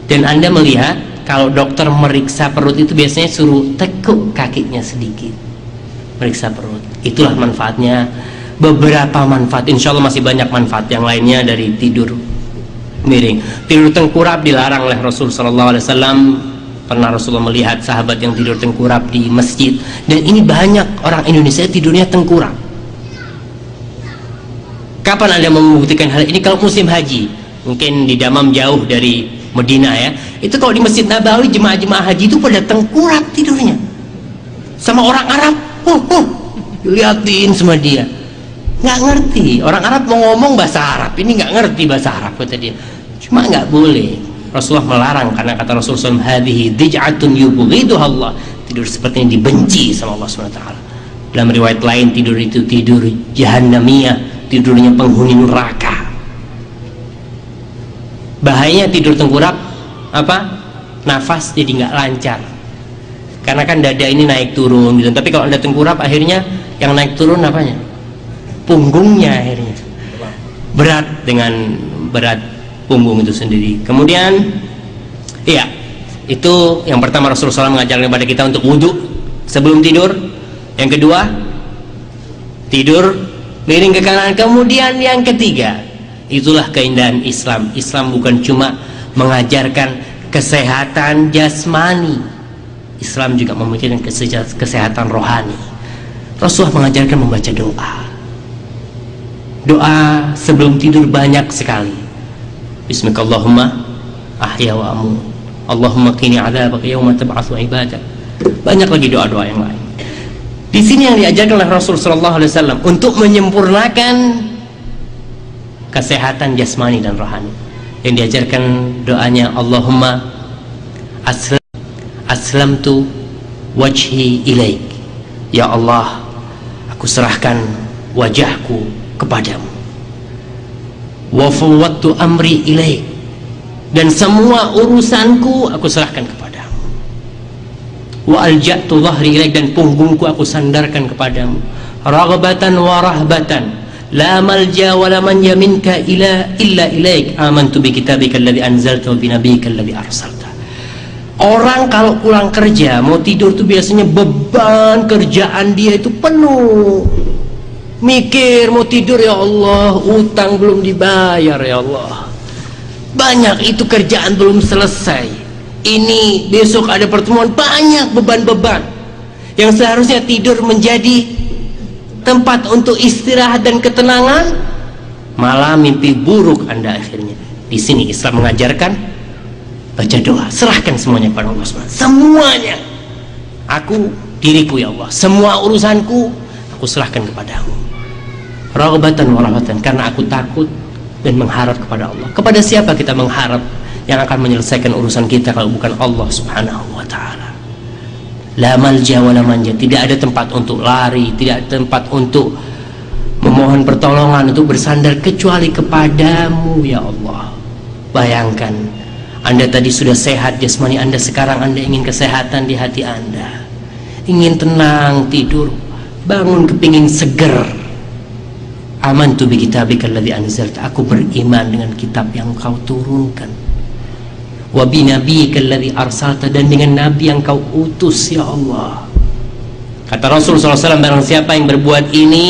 Dan Anda melihat kalau dokter meriksa perut itu biasanya suruh tekuk kakinya sedikit, meriksa perut. Itulah manfaatnya. Beberapa manfaat, insya Allah masih banyak manfaat yang lainnya dari tidur miring. Tidur tengkurap dilarang oleh Rasul SAW. Pernah Rasulullah melihat sahabat yang tidur tengkurap di masjid, dan ini banyak orang Indonesia tidurnya tengkurap. Kapan Anda membuktikan hal ini? Kalau musim haji, mungkin di Damam jauh dari Medina ya, itu kalau di Masjid Nabawi jemaah-jemaah haji itu pada tengkurap tidurnya sama orang Arab. Liatin sama dia, nggak ngerti. Orang Arab mau ngomong bahasa Arab, ini nggak ngerti bahasa Arab kata dia. Cuma nggak boleh. Rasulullah melarang karena kata Rasulullah SAW, hadhihi dij'atun yubghiduha Allah. Tidur seperti yang dibenci sama Allah SWT. Dalam riwayat lain, tidur itu tidur jahannamiyah, tidurnya penghuni neraka. Bahayanya tidur tengkurap apa? Nafas jadi nggak lancar. Karena kan dada ini naik turun gitu. Tapi kalau Anda tengkurap, akhirnya yang naik turun apanya? Punggungnya akhirnya. Berat dengan berat punggung itu sendiri. Kemudian iya, itu yang pertama Rasulullah SAW mengajarkan kepada kita untuk wudhu sebelum tidur. Yang kedua, tidur miring ke kanan. Kemudian yang ketiga, itulah keindahan Islam. Islam bukan cuma mengajarkan kesehatan jasmani, Islam juga memikirkan kesehatan rohani. Rasulullah mengajarkan membaca doa. Doa sebelum tidur banyak sekali. Bismillahirrahmanirrahim, ahya wa amut, Allahumma qini adzabaka yauma tab'atsu ibadak. Banyak lagi doa-doa yang lain. Di sini yang diajarkan oleh Rasulullah SAW untuk menyempurnakan kesehatan jasmani dan rohani. Yang diajarkan doanya, Allahumma aslamtu wajhi ilaik. Ya Allah, aku serahkan wajahku kepadamu. Wa fawwadtu amri ilaik, dan semua urusanku aku serahkan kepadamu. Wa alja'tu dhahri ilaik, dan punggungku aku sandarkan kepadamu. Raghbatan wa rahbatan, la malja wa la manja minka illa ilaik. Amantu bi kitabika alladhi anzalta wa bi nabiyyika alladhi arsalta. Orang kalau pulang kerja mau tidur tuh biasanya beban kerjaan dia itu penuh. Mikir mau tidur, ya Allah, utang belum dibayar, ya Allah. Banyak itu kerjaan belum selesai. Ini besok ada pertemuan, banyak beban-beban. Yang seharusnya tidur menjadi tempat untuk istirahat dan ketenangan, malah mimpi buruk Anda akhirnya. Di sini Islam mengajarkan baca doa, serahkan semuanya kepada Allah SWT. Semuanya, aku, diriku ya Allah, semua urusanku aku serahkan kepadamu. raghbatan wa rahmatan, karena aku takut dan mengharap kepada Allah. Kepada siapa kita mengharap yang akan menyelesaikan urusan kita kalau bukan Allah Subhanahu wa ta'ala? La malja wa la manja, tidak ada tempat untuk lari, tidak ada tempat untuk memohon pertolongan, untuk bersandar kecuali kepadamu ya Allah. Bayangkan, Anda tadi sudah sehat jasmani Anda, sekarang Anda ingin kesehatan di hati Anda, ingin tenang tidur, bangun kepingin seger. Amantu bi kitabika alladzi anzalta, aku beriman dengan kitab yang kau turunkan. Wa bi nabiyyika alladzi arsalta, dan dengan nabi yang kau utus ya Allah. Kata Rasul SAW, barang siapa yang berbuat ini,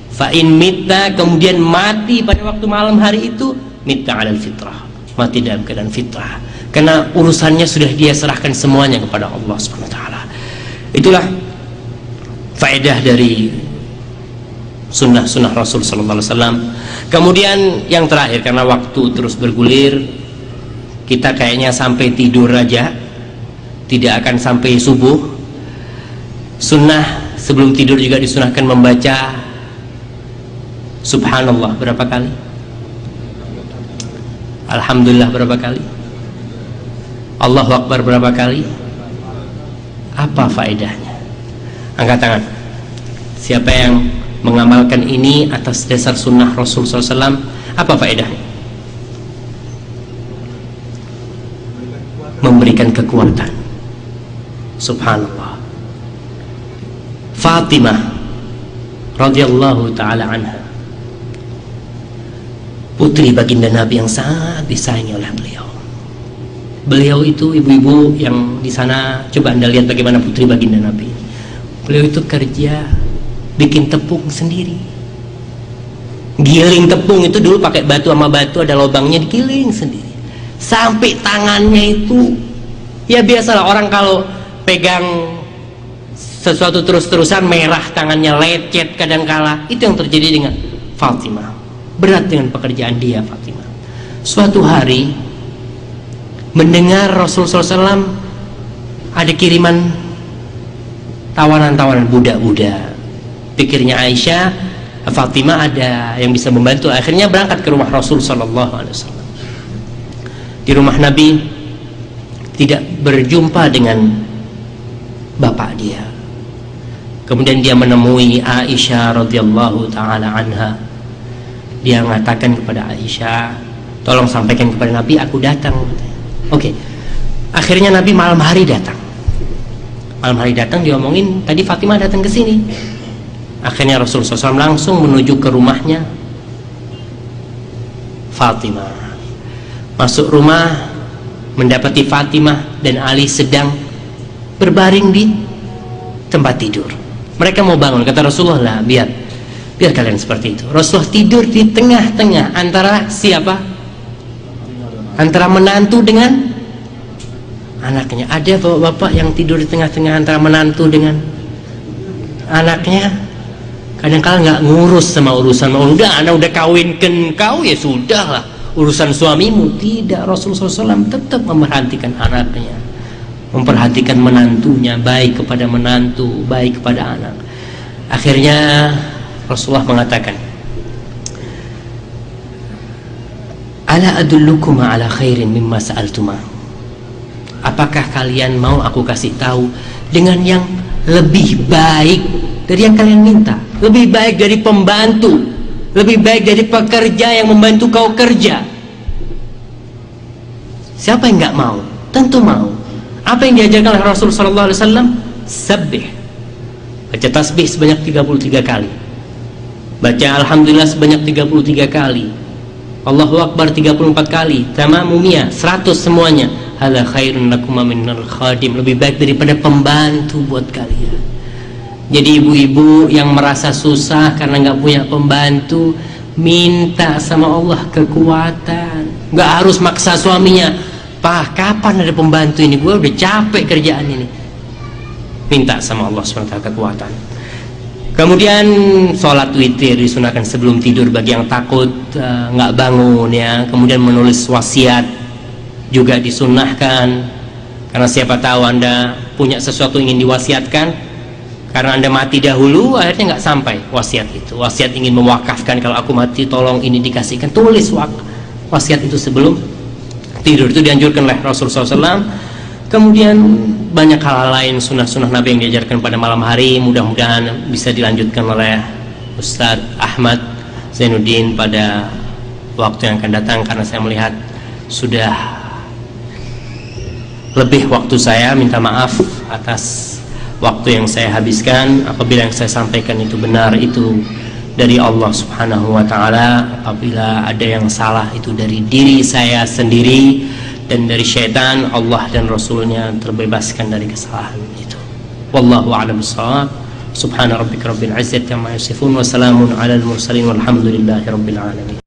fa in mitta, kemudian mati pada waktu malam hari itu, mitta alal fitrah, mati dalam keadaan fitrah, karena urusannya sudah dia serahkan semuanya kepada Allah Subhanahu wa taala. Itulah faedah dari sunnah-sunnah Rasul sallallahu alaihi wasallam. Kemudian yang terakhir, karena waktu terus bergulir, kita kayaknya sampai tidur aja, tidak akan sampai subuh. Sunnah sebelum tidur juga disunahkan membaca Subhanallah berapa kali? Alhamdulillah berapa kali? Allahu Akbar berapa kali? Apa faedahnya? Angkat tangan. Siapa yang mengamalkan ini atas dasar sunnah Rasul SAW, apa faedahnya? Memberikan kekuatan. Subhanallah. Fatimah radhiyallahu ta'ala anha, putri baginda Nabi yang sangat disayangi oleh beliau. Beliau itu, ibu-ibu yang di sana, coba Anda lihat bagaimana putri baginda Nabi. Beliau itu kerja bikin tepung sendiri, giling tepung itu dulu pakai batu sama batu, ada lubangnya, digiling sendiri sampai tangannya itu, ya biasalah orang kalau pegang sesuatu terus-terusan merah tangannya, lecet kadangkala. Itu yang terjadi dengan Fatimah. Berat dengan pekerjaan dia Fatimah. Suatu hari mendengar Rasulullah SAW ada kiriman tawanan-tawanan budak-budak. Pikirnya Aisyah, Fatimah ada yang bisa membantu. Akhirnya berangkat ke rumah Rasul SAW. Di rumah Nabi tidak berjumpa dengan bapak dia. Kemudian dia menemui Aisyah radhiyallahu ta'ala anha. Dia mengatakan kepada Aisyah, tolong sampaikan kepada Nabi aku datang. Oke. Akhirnya Nabi malam hari datang. Malam hari datang, diomongin tadi Fatimah datang ke sini. Akhirnya Rasulullah SAW langsung menuju ke rumahnya Fatimah. Masuk rumah, mendapati Fatimah dan Ali sedang berbaring di tempat tidur. Mereka mau bangun, kata Rasulullah, lah biar kalian seperti itu. Rasulullah tidur di tengah-tengah antara siapa? Antara menantu dengan anaknya. Ada bapak-bapak yang tidur di tengah-tengah antara menantu dengan anaknya. Kadang-kadang nggak ngurus sama urusan, udah anak udah kawinkan kau, ya sudah lah urusan suamimu. Tidak, Rasulullah SAW tetap memperhatikan anaknya, memperhatikan menantunya, baik kepada menantu, baik kepada anak. Akhirnya Rasulullah mengatakan, ala adullukum ala khairin mimma sa'altuma, apakah kalian mau aku kasih tahu dengan yang lebih baik dari yang kalian minta, lebih baik dari pembantu, lebih baik dari pekerja yang membantu kau kerja? Siapa yang nggak mau? Tentu mau. Apa yang diajarkan oleh Rasul sallallahu alaihi wasallam? Sabbih, baca tasbih sebanyak 33 kali, baca alhamdulillah sebanyak 33 kali, Allahu Akbar 34 kali, tamamumiyah 100 semuanya. Hala khairun lakum minal khadim, lebih baik daripada pembantu buat kalian. Jadi ibu-ibu yang merasa susah karena nggak punya pembantu, minta sama Allah kekuatan. Nggak harus maksa suaminya, Pak kapan ada pembantu ini, gue udah capek kerjaan ini. Minta sama Allah SWT kekuatan. Kemudian sholat witir disunahkan sebelum tidur bagi yang takut nggak bangun ya. Kemudian menulis wasiat juga disunahkan, karena siapa tahu Anda punya sesuatu ingin diwasiatkan. Karena Anda mati dahulu, akhirnya nggak sampai wasiat itu. Wasiat ingin mewakafkan, kalau aku mati tolong ini dikasihkan, tulis wasiat itu sebelum tidur. Itu dianjurkan oleh Rasulullah SAW. Kemudian banyak hal lain sunnah-sunnah Nabi yang diajarkan pada malam hari, mudah-mudahan bisa dilanjutkan oleh Ustadz Ahmad Zainuddin pada waktu yang akan datang, karena saya melihat sudah lebih waktu saya. Minta maaf atas waktu yang saya habiskan. Apabila yang saya sampaikan itu benar, itu dari Allah Subhanahu wa Ta'ala. Apabila ada yang salah, itu dari diri saya sendiri dan dari syaitan. Allah dan Rasulnya terbebaskan dari kesalahan itu. Wallahu a'lam bishawab. Subhana rabbika rabbil izzati amma yasifun wa salamun alal mursalin walhamdulillahi rabbil alamin.